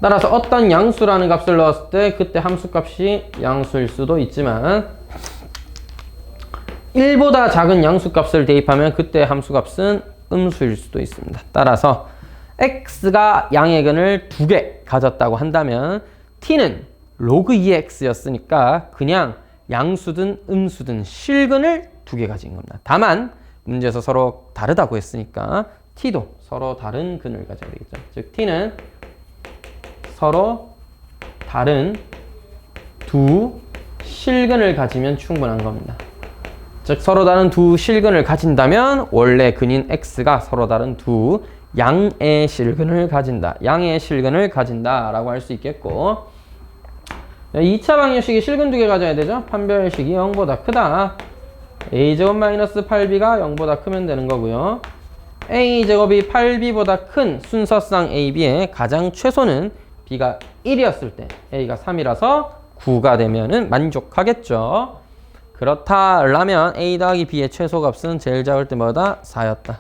따라서 어떤 양수라는 값을 넣었을 때 그때 함수값이 양수일 수도 있지만 1보다 작은 양수값을 대입하면 그때 함수값은 음수일 수도 있습니다. 따라서 x가 양의 근을 2개 가졌다고 한다면 t는 로그 2x였으니까 그냥 양수든 음수든 실근을 2개 가진 겁니다. 다만 문제에서 서로 다르다고 했으니까 t도 서로 다른 근을 가져야 되겠죠. 즉 t는 서로 다른 두 실근을 가지면 충분한 겁니다. 즉 서로 다른 두 실근을 가진다면 원래 근인 x가 서로 다른 두 양의 실근을 가진다. 양의 실근을 가진다 라고 할 수 있겠고, 2차 방정식이 실근 2개 가져야 되죠. 판별식이 0보다 크다. a제곱 마이너스 8b가 0보다 크면 되는 거고요. a제곱이 8b보다 큰 순서상 ab의 가장 최소는 b가 1이었을 때 a가 3이라서 9가 되면은 만족하겠죠. 그렇다라면 a 더하기 b의 최소값은 제일 작을 때마다 4였다.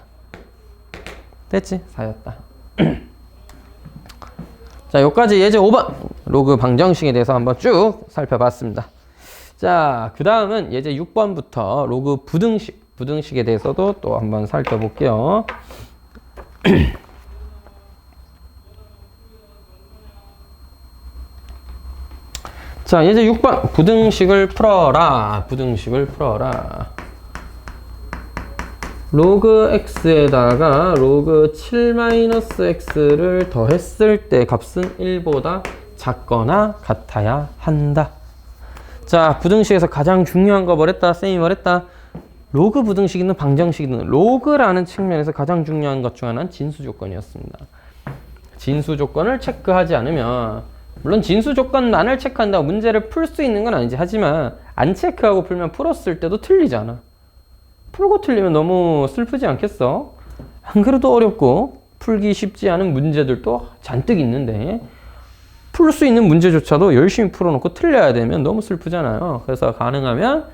됐지? 4였다. 자, 여기까지 예제 5번 로그 방정식에 대해서 한번 쭉 살펴봤습니다. 자, 그 다음은 예제 6번부터 로그 부등식에 대해서도 또 한번 살펴볼게요. 자, 예제 6번 부등식을 풀어라. 부등식을 풀어라. 로그 x에다가 로그 7-x를 더했을 때 값은 1보다 작거나 같아야 한다. 자, 부등식에서 가장 중요한 거 뭐랬다? 쌤이 뭐랬다? 로그 부등식이든 방정식이든 로그라는 측면에서 가장 중요한 것 중 하나는 진수 조건이었습니다. 진수 조건을 체크하지 않으면, 물론 진수 조건만을 체크한다고 문제를 풀 수 있는 건 아니지. 하지만 안 체크하고 풀면 풀었을 때도 틀리잖아. 풀고 틀리면 너무 슬프지 않겠어? 안 그래도 어렵고 풀기 쉽지 않은 문제들도 잔뜩 있는데 풀 수 있는 문제조차도 열심히 풀어놓고 틀려야 되면 너무 슬프잖아요. 그래서 가능하면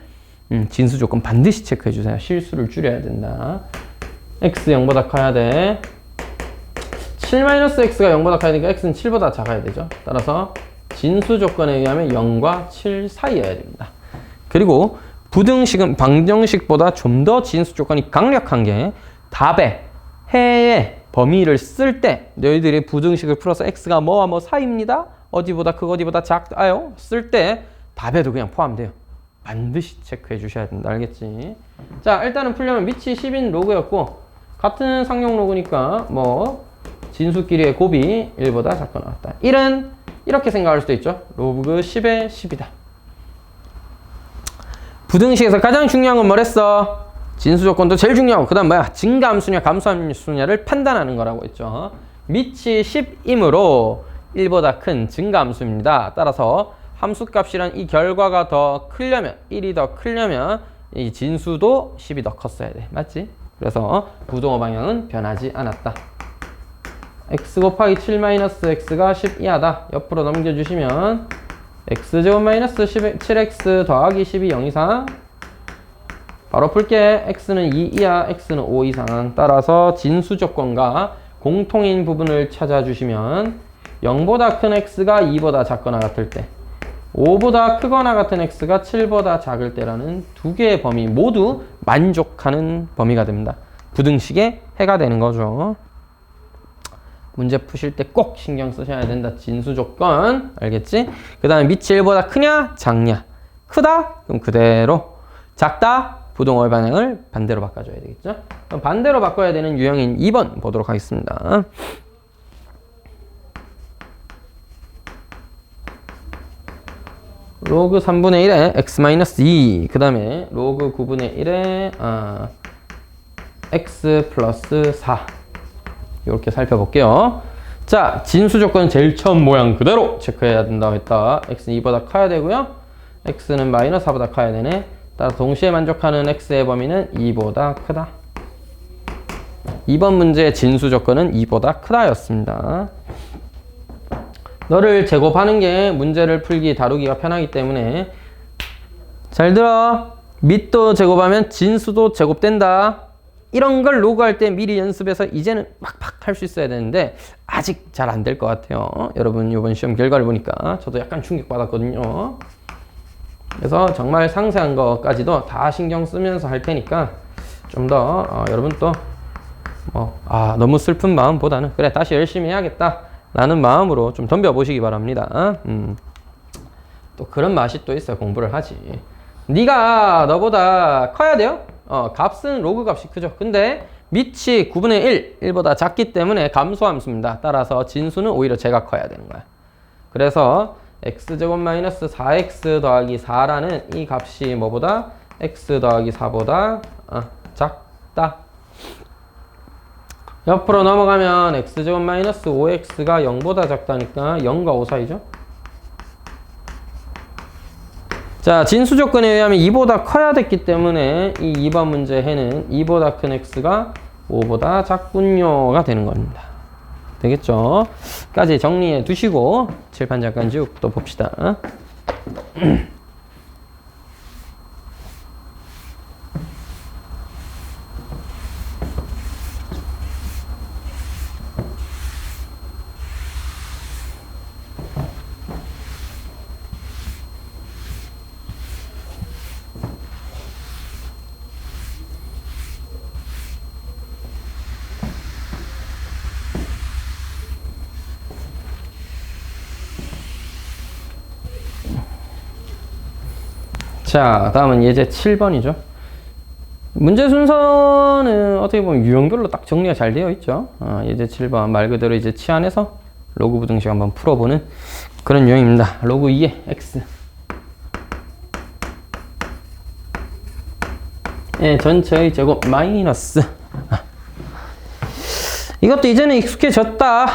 진수 조건 반드시 체크해 주세요. 실수를 줄여야 된다. x 0보다 커야 돼. 7-x가 0보다 커야 되니까 x는 7보다 작아야 되죠. 따라서 진수 조건에 의하면 0과 7 사이여야 됩니다. 그리고 부등식은 방정식보다 좀 더 진수 조건이 강력한 게 답에 해의 범위를 쓸 때 너희들이 부등식을 풀어서 x가 뭐와 뭐 사이입니다. 어디보다 크고 어디보다 작아요. 쓸 때 답에도 그냥 포함돼요. 반드시 체크해 주셔야 된다. 알겠지? 자, 일단은 풀려면 밑이 10인 로그였고 같은 상용 로그니까 뭐 진수끼리의 곱이 1보다 작거 나왔다. 1은 이렇게 생각할 수도 있죠. 로그 10의 10이다. 부등식에서 가장 중요한 건 뭐랬어? 진수 조건도 제일 중요하고 그 다음 뭐야? 증가함수냐 감소함수냐를 판단하는 거라고 했죠. 밑이 10이므로 1보다 큰 증가함수입니다. 따라서 함수값이란 이 결과가 더 크려면 1이 더 크려면 이 진수도 10이 더 컸어야 돼. 맞지? 그래서 부동호 방향은 변하지 않았다. x 곱하기 7-x가 10 이하다. 옆으로 넘겨주시면 x제곱 마이너스 7x 더하기 12 0 이상. 바로 풀게. x는 2 이하, x는 5 이상. 따라서 진수 조건과 공통인 부분을 찾아주시면 0보다 큰 x가 2보다 작거나 같을 때 5보다 크거나 같은 x가 7보다 작을 때라는 두 개의 범위 모두 만족하는 범위가 됩니다. 부등식의 해가 되는 거죠. 문제 푸실 때 꼭 신경 쓰셔야 된다. 진수 조건. 알겠지? 그 다음에 밑이 1보다 크냐? 작냐? 크다? 그럼 그대로. 작다? 부동호의 방향을 반대로 바꿔줘야 되겠죠? 그럼 반대로 바꿔야 되는 유형인 2번 보도록 하겠습니다. 로그 3분의 1에 x-2 그 다음에 로그 9분의 1에 x 플러스 4 이렇게 살펴볼게요. 자, 진수 조건은 제일 처음 모양 그대로 체크해야 된다고 했다. x는 2보다 커야 되고요. x는 마이너스 4보다 커야 되네. 따라서 동시에 만족하는 x의 범위는 2보다 크다. 2번 문제의 진수 조건은 2보다 크다 였습니다. 너를 제곱하는 게 문제를 풀기 다루기가 편하기 때문에 잘 들어. 밑도 제곱하면 진수도 제곱된다. 이런 걸 로그할 때 미리 연습해서 이제는 팍팍 할 수 있어야 되는데 아직 잘 안 될 것 같아요. 여러분 이번 시험 결과를 보니까 저도 약간 충격받았거든요. 그래서 정말 상세한 것까지도 다 신경 쓰면서 할 테니까 좀 더 여러분 또 너무 슬픈 마음보다는 그래 다시 열심히 해야겠다 라는 마음으로 좀 덤벼보시기 바랍니다. 또 그런 맛이 또 있어요. 공부를 하지. 네가 너보다 커야 돼요. 값은 로그 값이 크죠. 근데 밑이 9분의 1, 1보다 작기 때문에 감소함수입니다. 따라서 진수는 오히려 제가 커야 되는 거야. 그래서 x제곱 마이너스 4x 더하기 4라는 이 값이 뭐보다? x 더하기 4보다 작다. 옆으로 넘어가면 x제곱 마이너스 5x가 0보다 작다니까 0과 5 사이죠. 자, 진수 조건에 의하면 2보다 커야 됐기 때문에 이 2번 문제 해는 2보다 큰 x가 5보다 작군요가 되는 겁니다. 되겠죠? 까지 정리해 두시고 칠판 잠깐 지우고 또 봅시다. 자, 다음은 예제 7번이죠. 문제 순서는 어떻게 보면 유형별로 딱 정리가 잘 되어 있죠. 예제 7번 말 그대로 이제 치환해서 로그 부등식 한번 풀어보는 그런 유형입니다. 로그 2의 x 전체의 제곱 마이너스 이것도 이제는 익숙해졌다.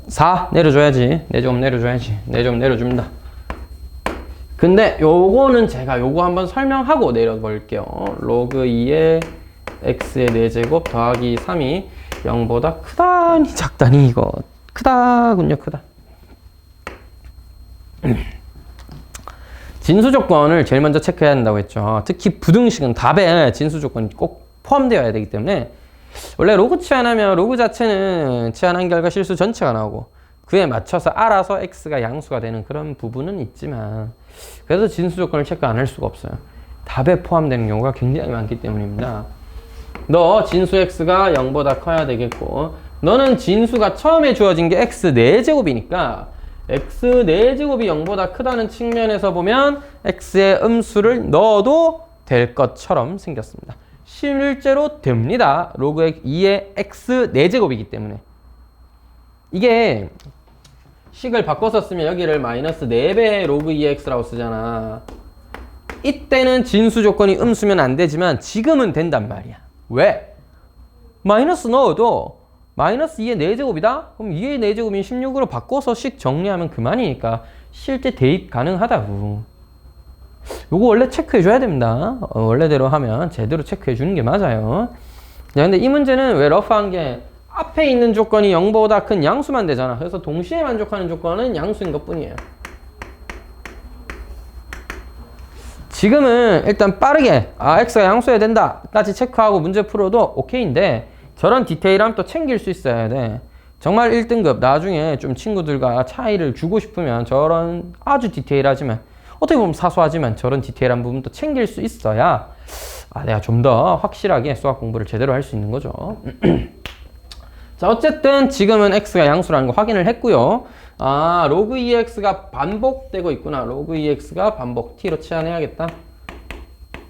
4 내려줘야지. 4제곱 내려줘야지. 4제곱 내려줍니다. 근데 요거는 제가 요거 한번 설명하고 내려볼게요. 로그 2의 x의 4제곱 더하기 3이 0보다 크다니 작다니 이거 크다군요. 크다. 진수 조건을 제일 먼저 체크해야 한다고 했죠. 특히 부등식은 답에 진수 조건이 꼭 포함되어야 되기 때문에 원래 로그 치환하면 로그 자체는 치환한 결과 실수 전체가 나오고 그에 맞춰서 알아서 x가 양수가 되는 그런 부분은 있지만 그래서 진수 조건을 체크 안 할 수가 없어요. 답에 포함되는 경우가 굉장히 많기 때문입니다. 너 진수 x가 0보다 커야 되겠고 너는 진수가 처음에 주어진 게 x 4제곱이니까 x 4제곱이 0보다 크다는 측면에서 보면 x의 음수를 넣어도 될 것처럼 생겼습니다. 실제로 됩니다. 로그 2의 x 4제곱이기 때문에. 이게 식을 바꿔서 쓰면 여기를 마이너스 4배의 로그 2의 x라고 쓰잖아. 이때는 진수 조건이 음수면 안 되지만 지금은 된단 말이야. 왜? 마이너스 넣어도 마이너스 2의 4제곱이다? 그럼 2의 4제곱인 16으로 바꿔서 식 정리하면 그만이니까 실제 대입 가능하다고. 요거 원래 체크해줘야 됩니다. 원래대로 하면 제대로 체크해주는 게 맞아요. 자, 근데 이 문제는 왜 러프한 게 앞에 있는 조건이 0보다 큰 양수만 되잖아. 그래서 동시에 만족하는 조건은 양수인 것 뿐이에요. 지금은 일단 빠르게 x가 양수여야 된다 까지 체크하고 문제 풀어도 오케이인데 저런 디테일함 또 챙길 수 있어야 돼. 정말 1등급 나중에 좀 친구들과 차이를 주고 싶으면 저런 아주 디테일하지만 어떻게 보면 사소하지만 저런 디테일한 부분도 챙길 수 있어야 내가 좀 더 확실하게 수학 공부를 제대로 할 수 있는 거죠. 자, 어쨌든 지금은 x가 양수라는 거 확인을 했고요. 로그 2x가 반복되고 있구나. 로그 2x가 반복. t로 치환해야겠다.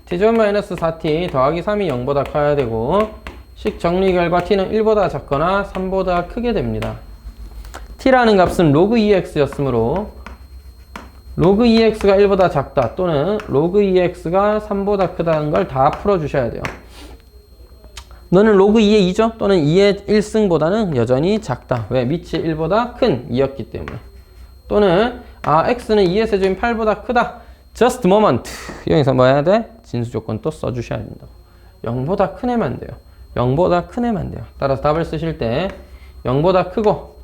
t-4t 더하기 3이 0보다 커야 되고 식 정리 결과 t는 1보다 작거나 3보다 크게 됩니다. t라는 값은 로그 2x였으므로 로그 2x가 1보다 작다 또는 로그 2x가 3보다 크다는 걸 다 풀어주셔야 돼요. 너는 로그 2의 2죠? 또는 2의 1승보다는 여전히 작다. 왜? 밑이 1보다 큰 2였기 때문에. 또는 x는 2의 세제곱인 8보다 크다. just moment. 여기서 뭐 해야 돼? 진수 조건 또 써주셔야 된다. 0보다 큰 애만 돼요. 0보다 큰 애만 돼요. 따라서 답을 쓰실 때 0보다 크고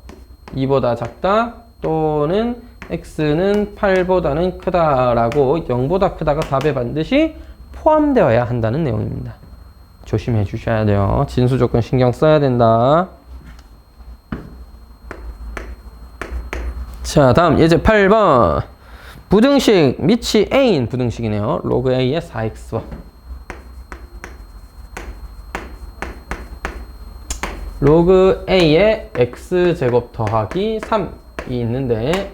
2보다 작다 또는 x는 8보다는 크다라고 0보다 크다가 답에 반드시 포함되어야 한다는 내용입니다. 조심해 주셔야 돼요. 진수 조건 신경 써야 된다. 자, 다음 예제 8번. 부등식 밑이 a인 부등식이네요. 로그 a의 4x와 로그 a의 x제곱 더하기 3이 있는데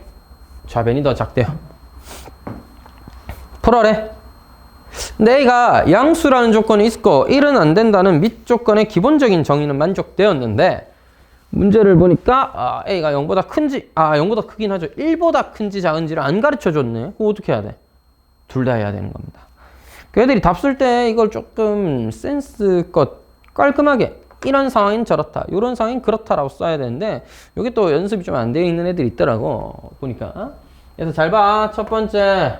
좌변이 더 작대요. 풀어래. 근데 a가 양수라는 조건이 있고 1은 안 된다는 밑 조건의 기본적인 정의는 만족되었는데 문제를 보니까 a가 0보다 큰지 0보다 크긴 하죠. 1보다 큰지 작은지를 안 가르쳐 줬네. 그거 어떻게 해야 돼? 둘 다 해야 되는 겁니다. 그 애들이 답 쓸 때 이걸 조금 센스껏 깔끔하게 이런 상황인 저렇다, 이런 상황인 그렇다라고 써야 되는데 이게 또 연습이 좀 안 되어 있는 애들이 있더라고 보니까. 그래서 잘 봐. 첫 번째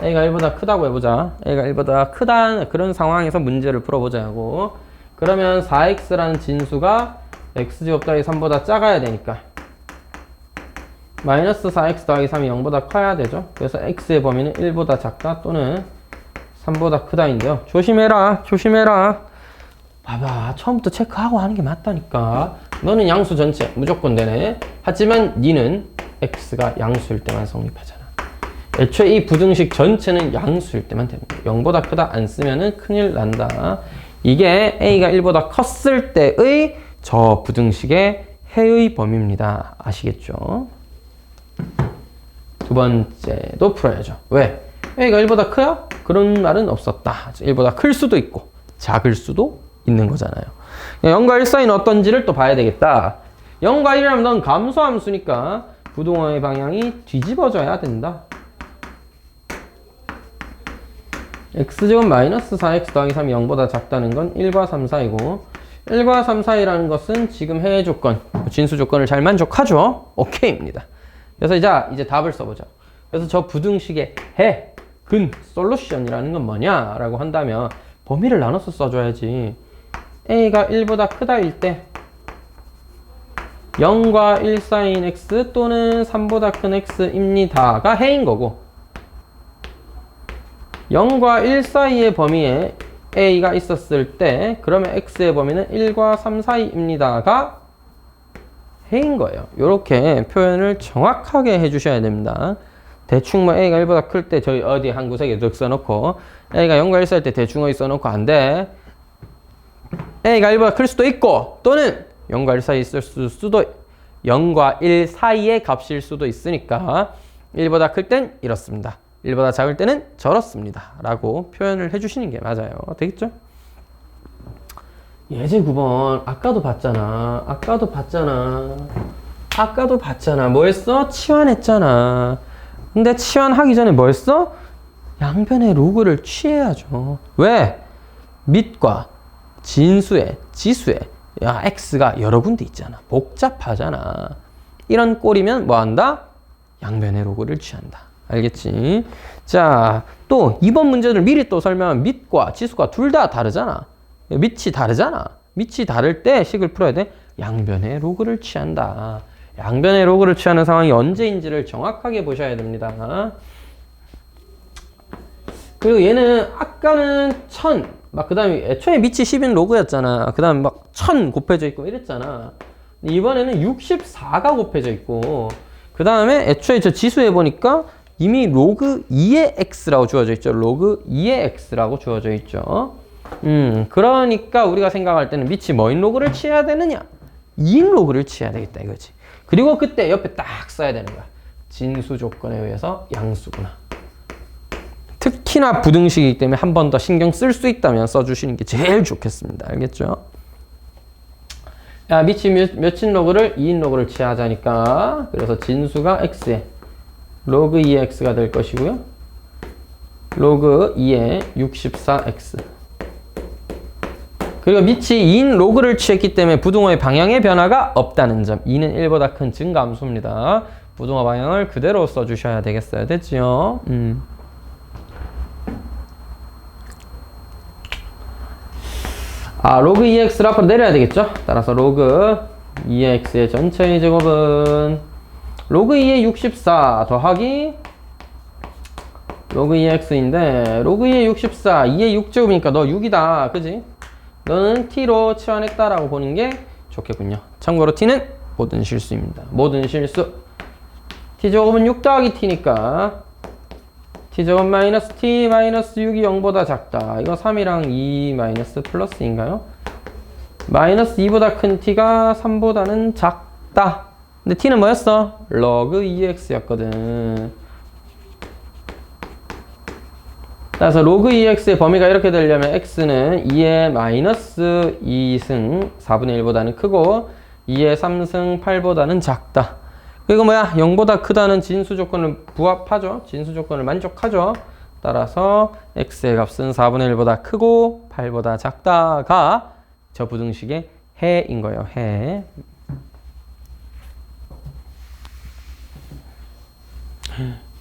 a가 1보다 크다고 해보자. a가 1보다 크다는 그런 상황에서 문제를 풀어보자고. 그러면 4x라는 진수가 x제곱 더하기 3보다 작아야 되니까 마이너스 4x 더하기 3이 0보다 커야 되죠. 그래서 x의 범위는 1보다 작다 또는 3보다 크다인데요. 조심해라. 조심해라. 봐봐. 처음부터 체크하고 하는 게 맞다니까. 너는 양수 전체 무조건 되네. 하지만 니는 x가 양수일 때만 성립하잖아. 애초에 이 부등식 전체는 양수일 때만 됩니다. 0보다 크다 안 쓰면은 큰일 난다. 이게 a가 1보다 컸을 때의 저 부등식의 해의 범위입니다. 아시겠죠? 두 번째도 풀어야죠. 왜? a가 1보다 커요? 그런 말은 없었다. 1보다 클 수도 있고 작을 수도 있는 거잖아요. 0과 1 사이는 어떤지를 또 봐야 되겠다. 0과 1이라면 넌 감소함수니까 부동어의 방향이 뒤집어져야 된다. x제곱 마이너스 4x 더하기 3이 0보다 작다는 건 1과 3 사이고 1과 3 사이라는 것은 지금 해의 조건, 진수 조건을 잘 만족하죠? 오케이입니다. 그래서 이제 답을 써보자. 그래서 저 부등식의 해, 근, 솔루션이라는 건 뭐냐? 라고 한다면 범위를 나눠서 써줘야지. a가 1보다 크다일 때 0과 1 사이인 x 또는 3보다 큰 x입니다가 해인 거고 0과 1 사이의 범위에 a가 있었을 때 그러면 x의 범위는 1과 3 사이입니다가 해인 거예요. 이렇게 표현을 정확하게 해주셔야 됩니다. 대충 뭐 a가 1보다 클 때 저희 어디 한 구석에 득 써놓고 a가 0과 1 사이 때 대충 어디 써놓고 안 돼. a가 1보다 클 수도 있고 또는 0과 1 사이 있을 수도 0과 1 사이의 값일 수도 있으니까 1보다 클 땐 이렇습니다. 1보다 작을 때는 저렇습니다. 라고 표현을 해주시는 게 맞아요. 되겠죠? 예제 9번 아까도 봤잖아. 뭐 했어? 치환했잖아. 근데 치환하기 전에 뭐 했어? 양변의 로그를 취해야죠. 왜? 밑과 진수에 지수에 x가 여러 군데 있잖아. 복잡하잖아. 이런 꼴이면 뭐 한다? 양변의 로그를 취한다. 알겠지? 자, 또 이번 문제를 미리 또 설명하면 밑과 지수가 둘 다 다르잖아. 밑이 다르잖아. 밑이 다를 때 식을 풀어야 돼. 양변의 로그를 취한다. 양변의 로그를 취하는 상황이 언제인지를 정확하게 보셔야 됩니다. 그리고 얘는 아까는 1000, 막 그 다음에 애초에 밑이 10인 로그였잖아. 그 다음에 막 1000 곱해져 있고 이랬잖아. 이번에는 64가 곱해져 있고 그 다음에 애초에 저 지수해 보니까 이미 로그 2의 x라고 주어져 있죠. 로그 2의 x라고 주어져 있죠. 그러니까 우리가 생각할 때는 밑이 뭐인 로그를 취해야 되느냐? 2인 로그를 취해야 되겠다 이거지. 그리고 그때 옆에 딱 써야 되는 거야. 진수 조건에 의해서 양수구나. 특히나 부등식이기 때문에 한 번 더 신경 쓸 수 있다면 써주시는 게 제일 좋겠습니다. 알겠죠? 야, 밑이 몇인 로그를 2인 로그를 취하자니까 그래서 진수가 x에 로그 2의 x가 될 것이고요. 로그 2의 64x. 그리고 밑이 2인 로그를 취했기 때문에 부등호의 방향의 변화가 없다는 점. 2는 1보다 큰 증가함수입니다. 부등호 방향을 그대로 써주셔야 되겠어요. 됐지요? 로그 2x를 앞으로 내려야 되겠죠? 따라서 로그 2x의 전체의 제곱은 로그 2의 64 더하기 로그 2x인데 로그 2의 64, 2의 6제곱이니까 너 6이다. 그지? 너는 t로 치환했다라고 보는 게 좋겠군요. 참고로 t는 모든 실수입니다. 모든 실수. t제곱은 6 더하기 t니까 t제곱 마이너스 t 마이너스 6이 0보다 작다. 이거 3이랑 2 마이너스 플러스인가요? 마이너스 2보다 큰 t가 3보다는 작다. 근데 t는 뭐였어? 로그 2x였거든. 따라서 로그 2x의 범위가 이렇게 되려면 x는 2의 마이너스 2승 4분의 1보다는 크고 2의 3승 8보다는 작다. 그리고 뭐야? 0보다 크다는 진수 조건을 부합하죠. 진수 조건을 만족하죠. 따라서 x의 값은 4분의 1보다 크고 8보다 작다가 저 부등식의 해인 거예요. 해.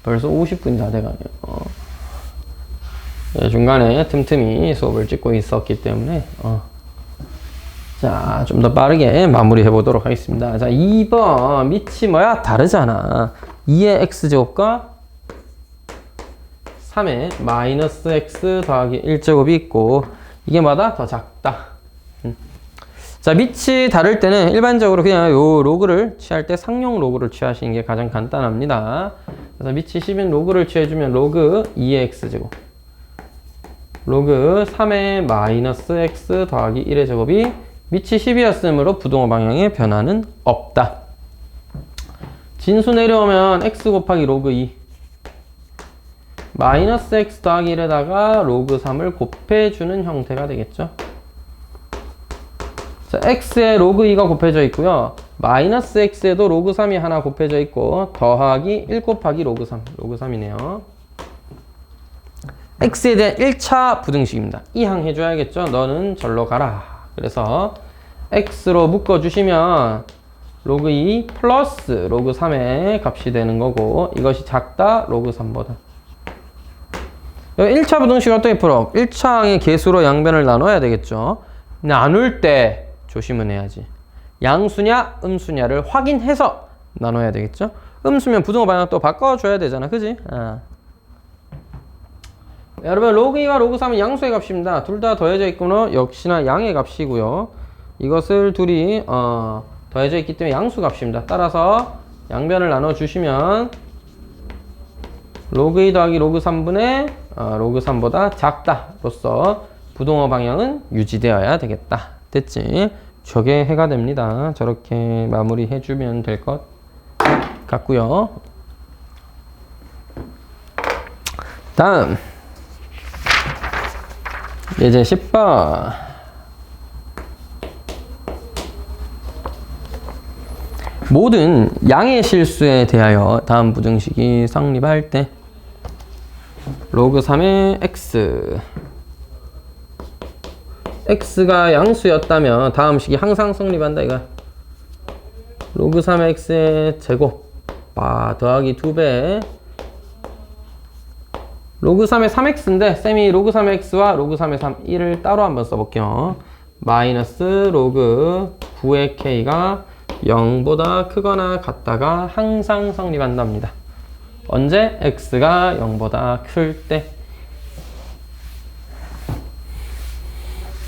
벌써 50분이 다 돼가네요. 네, 중간에 틈틈이 수업을 찍고 있었기 때문에 자, 좀 더 빠르게 마무리해 보도록 하겠습니다. 자, 2번 밑이 뭐야? 다르잖아. 2의 x제곱과 3의 마이너스 x 더하기 1제곱이 있고 이게 뭐다? 더 작다. 자, 밑이 다를 때는 일반적으로 그냥 요 로그를 취할 때 상용 로그를 취하시는 게 가장 간단합니다. 그래서 밑이 10인 로그를 취해주면 로그 2의 x제곱 로그 3의 마이너스 x 더하기 1의 제곱이 밑이 10이었으므로 부등호 방향의 변화는 없다. 진수 내려오면 x 곱하기 로그 2 마이너스 x 더하기 1에다가 로그 3을 곱해주는 형태가 되겠죠. 자, x에 로그 2가 곱해져 있고요. 마이너스 x에도 로그 3이 하나 곱해져 있고 더하기 1 곱하기 로그 3 로그 3이네요. x에 대한 1차 부등식입니다. 이항 해줘야겠죠. 너는 절로 가라. 그래서 x로 묶어주시면 로그 2 플러스 로그 3의 값이 되는 거고 이것이 작다 로그 3보다. 1차 부등식 어떻게 풀어? 1차항의 개수로 양변을 나눠야 되겠죠. 나눌 때 조심은 해야지. 양수냐 음수냐를 확인해서 나눠야 되겠죠. 음수면 부등호 방향 또 바꿔줘야 되잖아. 그지? 여러분 로그 2와 로그 3은 양수의 값입니다. 둘 다 더해져 있고는 역시나 양의 값이고요. 이것을 둘이 더해져 있기 때문에 양수 값입니다. 따라서 양변을 나눠주시면 로그 2 더하기 로그 3분의 로그 3보다 작다로서 부동호 방향은 유지되어야 되겠다. 됐지? 저게 해가 됩니다. 저렇게 마무리해주면 될 것 같고요. 다음 이제 10번 모든 양의 실수에 대하여 다음 부등식이 성립할 때 로그 3의 x x가 양수였다면 다음 식이 항상 성립한다 이거. 로그 3의 x의 제곱 더하기 2배 로그 3의 3x인데 쌤이 로그 3의 x와 로그 3의 3, 1을 따로 한번 써볼게요. 마이너스 로그 9의 k가 0보다 크거나 같다가 항상 성립한답니다. 언제? x가 0보다 클 때.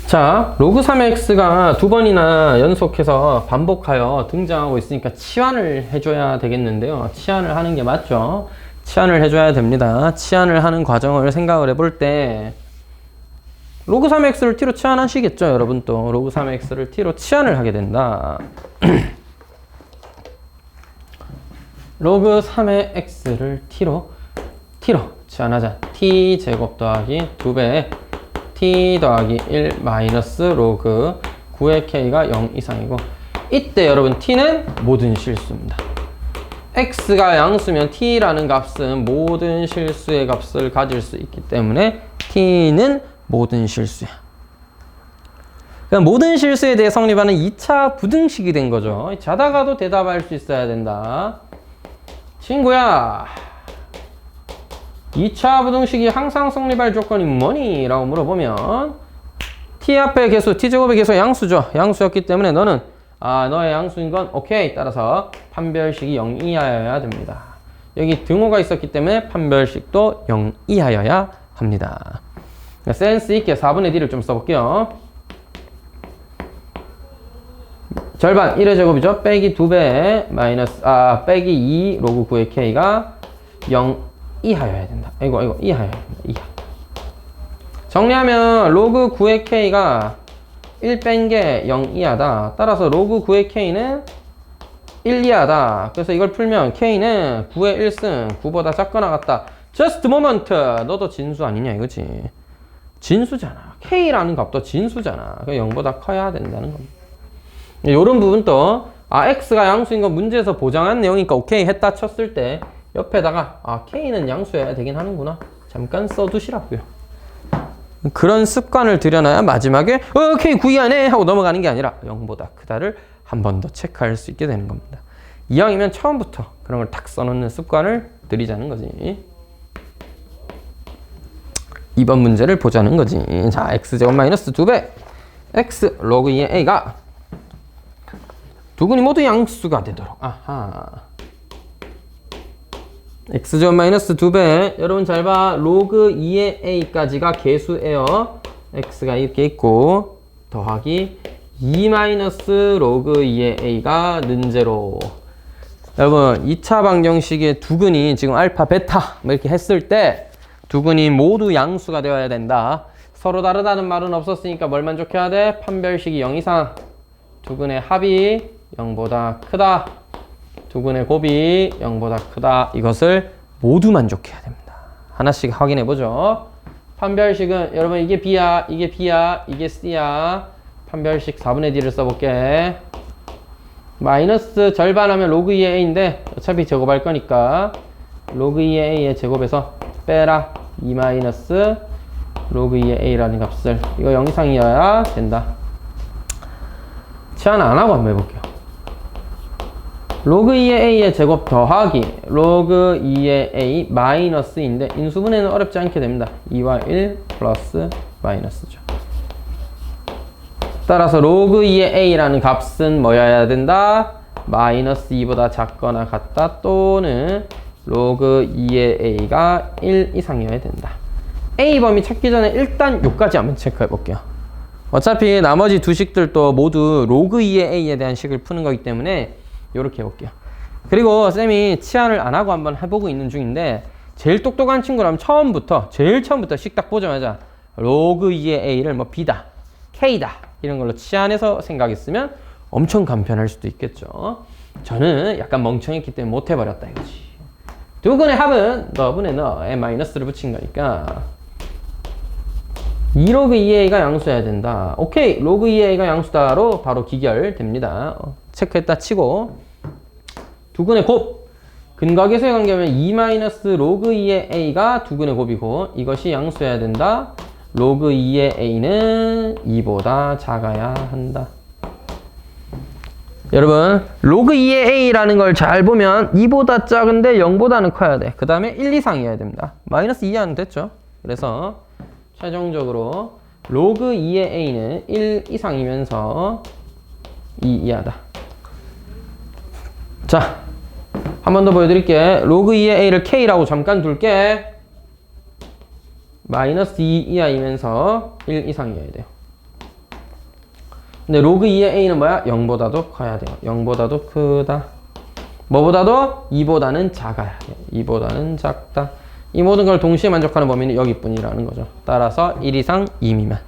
자, 로그 3의 x가 두 번이나 연속해서 반복하여 등장하고 있으니까 치환을 해줘야 되겠는데요. 치환을 하는 게 맞죠? 치환을 해줘야 됩니다. 치환을 하는 과정을 생각을 해볼 때 로그 3의 x를 t로 치환하시겠죠? 여러분 또 로그 3의 x를 t로 치환을 하게 된다. 로그 3의 x를 t로 치환하자. t 제곱 더하기 2배 t 더하기 1 마이너스 로그 9의 k가 0 이상이고 이때 여러분 t는 모든 실수입니다. x가 양수면 t라는 값은 모든 실수의 값을 가질 수 있기 때문에 t는 모든 실수야. 그럼 모든 실수에 대해 성립하는 2차 부등식이 된 거죠. 자다가도 대답할 수 있어야 된다. 친구야, 2차 부등식이 항상 성립할 조건이 뭐니? 라고 물어보면 t 앞의 개수, t제곱의 개수가 양수죠. 양수였기 때문에 너는 너의 양수인 건 오케이. 따라서 판별식이 0 이하여야 됩니다. 여기 등호가 있었기 때문에 판별식도 0 이하여야 합니다. 센스 있게 4분의 d를 좀 써볼게요. 절반 1의 제곱이죠. 빼기 2배 마이너스 빼기 2 로그 9의 k가 0 이하여야 된다. 이거 이하여야 된다. 이하. 정리하면 로그 9의 k가 1 뺀 게 0 이하다. 따라서 로그 9의 k는 1 이하다. 그래서 이걸 풀면 k는 9의 1승 9보다 작거나 같다. Just a moment. 너도 진수 아니냐 이거지. 진수잖아. k라는 값도 진수잖아. 0보다 커야 된다는 겁니다. 이런 부분도 x가 양수인 건 문제에서 보장한 내용이니까 오케이 했다 쳤을 때 옆에다가 k는 양수여야 되긴 하는구나. 잠깐 써두시라고요. 그런 습관을 들여놔야 마지막에 k 9 이하네 하고 넘어가는 게 아니라 0보다 크다를 한 번 더 체크할 수 있게 되는 겁니다. 이왕이면 처음부터 그런 걸 탁 써놓는 습관을 들이자는 거지. 2번 문제를 보자는 거지. 자, x제곱 마이너스 2배 x 로그 2의 a가 두근이 모두 양수가 되도록. x제곱 마이너스 2배 여러분 잘 봐. 로그 2의 a까지가 개수예요. x가 이렇게 있고 더하기 2 마이너스 로그 2의 a가 는제로. 여러분 2차 방정식의 두근이 지금 알파 베타 뭐 이렇게 했을 때 두근이 모두 양수가 되어야 된다. 서로 다르다는 말은 없었으니까 뭘 만족해야 돼? 판별식이 0 이상. 두근의 합이 0보다 크다. 두근의 곱이 0보다 크다. 이것을 모두 만족해야 됩니다. 하나씩 확인해 보죠. 판별식은 여러분 이게 B야, 이게 B야, 이게 C야. 판별식 4분의 D를 써볼게. 마이너스 절반하면 로그 2의 A인데 어차피 제곱할 거니까 로그 2의 A의 제곱에서 빼라. 2 마이너스 로그 2의 A라는 값을 이거 0 이상이어야 된다. 치환 안 하고 한번 해볼게요. 로그 2의 a의 제곱 더하기 로그 2의 a 마이너스인데 인수분해는 어렵지 않게 됩니다. 2와 1 플러스 마이너스죠. 따라서 로그 2의 a라는 값은 뭐여야 된다? 마이너스 2보다 작거나 같다 또는 로그 2의 a가 1 이상이어야 된다. A범위 찾기 전에 일단 요까지 한번 체크해 볼게요. 어차피 나머지 두 식들도 모두 로그 2의 A에 대한 식을 푸는 거기 때문에 요렇게 해볼게요. 그리고 쌤이 치환을 안 하고 한번 해보고 있는 중인데 제일 똑똑한 친구라면 제일 처음부터 식 딱 보자마자 로그 2의 A를 뭐 B다, K다 이런 걸로 치환해서 생각했으면 엄청 간편할 수도 있겠죠. 저는 약간 멍청했기 때문에 못 해버렸다 이거지. 두근의 합은 너분의 너에 마이너스를 붙인 거니까 2로그 2a가 양수여야 된다. 오케이, 로그 2a가 양수다로 바로 기결됩니다. 체크했다 치고 두근의 곱 근각에서의 관계하면 2-로그 2의 a가 두근의 곱이고 이것이 양수여야 된다. 로그 2의 a는 2보다 작아야 한다. 여러분 로그 2의 a라는 걸 잘 보면 2보다 작은데 0보다는 커야 돼. 그 다음에 1 이상이어야 됩니다. 마이너스 2 이하는 됐죠. 그래서 최종적으로 로그 2의 a는 1 이상이면서 2 이하다. 자, 한 번 더 보여드릴게. 로그 2의 a를 k라고 잠깐 둘게. 마이너스 2 이하이면서 1 이상이어야 돼요. 근데 로그 2의 a는 뭐야? 0보다도 커야 돼요. 0보다도 크다. 뭐보다도? 2보다는 작아야 돼요. 2보다는 작다. 이 모든 걸 동시에 만족하는 범위는 여기뿐이라는 거죠. 따라서 1 이상 2 미만.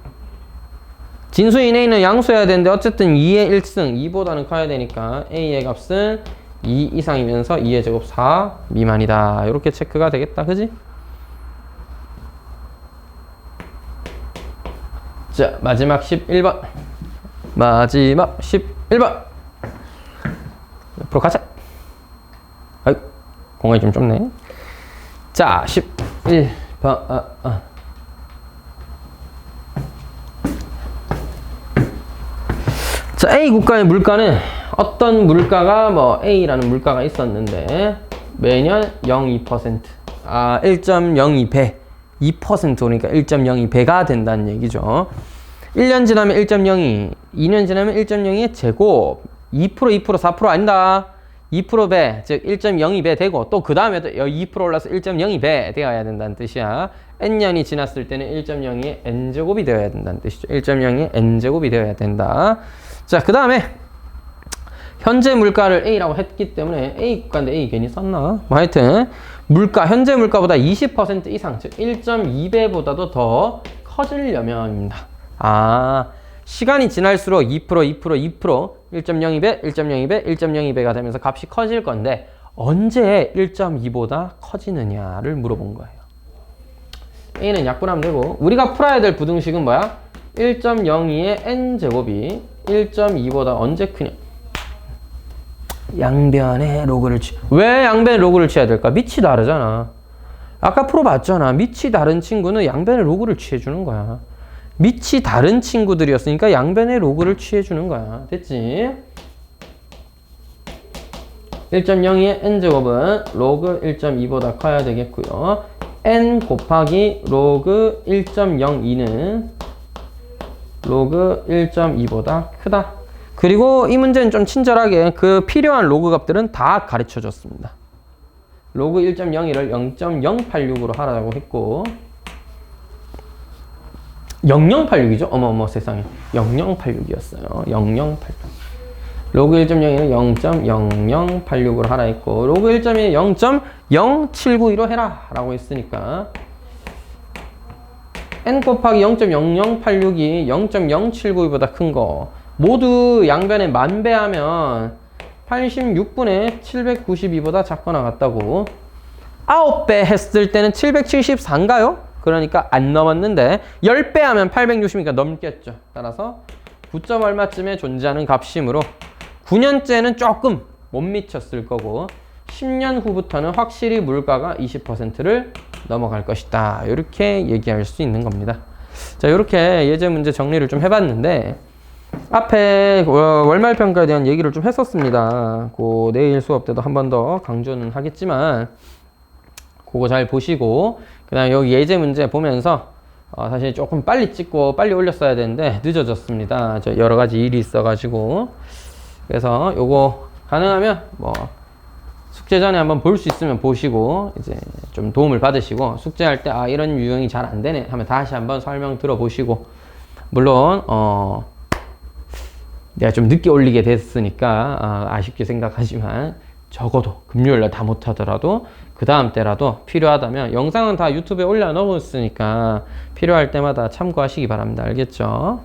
진수인 a는 양수여야 되는데 어쨌든 2의 1승, 2보다는 커야 되니까 a의 값은 2 이상이면서 2의 제곱 4 미만이다. 이렇게 체크가 되겠다. 그지? 자, 마지막 11번. 마지막 11번. 앞으로 가자. 아이, 공간이 좀 좁네. 자, 11번. 자, A 국가의 물가는 어떤 물가가 뭐 A라는 물가가 있었는데 매년 0.2%. 1.02배. 2% 그러니까 1.02배가 된다는 얘기죠. 1년 지나면 1.02, 2년 지나면 1.02의 제곱, 2%, 4% 아니다. 2%배, 즉 1.02배 되고 또 그 다음에 또 2% 올라서 1.02배 되어야 된다는 뜻이야. n년이 지났을 때는 1.02의 n제곱이 되어야 된다는 뜻이죠. 1.02의 n제곱이 되어야 된다. 자, 그 다음에 현재 물가를 A라고 했기 때문에 A 국가인데 A 괜히 썼나? 뭐 하여튼 물가, 현재 물가보다 20% 이상, 즉 1.2배보다도 더 커지려면입니다. 시간이 지날수록 2%, 1.02배, 1.02배, 1.02배가 되면서 값이 커질 건데 언제 1.2보다 커지느냐를 물어본 거예요. A는 약분하면 되고 우리가 풀어야 될 부등식은 뭐야? 1.02의 n제곱이 1.2보다 언제 크냐? 양변의 로그를 왜 양변의 로그를 취해야 될까? 밑이 다르잖아. 아까 풀어봤잖아. 밑이 다른 친구는 양변의 로그를 취해주는 거야. 밑이 다른 친구들이었으니까 양변의 로그를 취해주는 거야. 됐지? 1.02의 n제곱은 로그 1.2보다 커야 되겠고요. n 곱하기 로그 1.02는 로그 1.2보다 크다. 그리고 이 문제는 좀 친절하게 그 필요한 로그 값들은 다 가르쳐 줬습니다. 로그 1.02를 0.086으로 하라고 했고 0086이죠? 어머 세상에 0086이었어요. 0086 로그 1.02는 0.0086으로 하라 했고 로그 1.2는 0.0792로 해라 라고 했으니까 n 곱하기 0.0086이 0.0792보다 큰 거 모두 양변에 만배하면 86분의 792보다 작거나 같다고 9배 했을 때는 774인가요? 그러니까 안 넘었는데 10배 하면 860이니까 넘겠죠. 따라서 9점 얼마쯤에 존재하는 값이므로 9년째는 조금 못 미쳤을 거고 10년 후부터는 확실히 물가가 20%를 넘어갈 것이다. 이렇게 얘기할 수 있는 겁니다. 자, 이렇게 예제 문제 정리를 좀 해봤는데 앞에 월말평가에 대한 얘기를 좀 했었습니다. 그 내일 수업 때도 한 번 더 강조는 하겠지만 그거 잘 보시고 그 다음에 여기 예제 문제 보면서 사실 조금 빨리 찍고 빨리 올렸어야 되는데 늦어졌습니다. 저 여러 가지 일이 있어가지고 그래서 요거 가능하면 뭐 숙제 전에 한번 볼 수 있으면 보시고 이제 좀 도움을 받으시고 숙제할 때 아 이런 유형이 잘 안 되네 하면 다시 한번 설명 들어보시고 물론 내가 좀 늦게 올리게 됐으니까 아쉽게 생각하지만 적어도 금요일날 다 못하더라도 그 다음 때라도 필요하다면 영상은 다 유튜브에 올려놓았으니까 필요할 때마다 참고하시기 바랍니다. 알겠죠?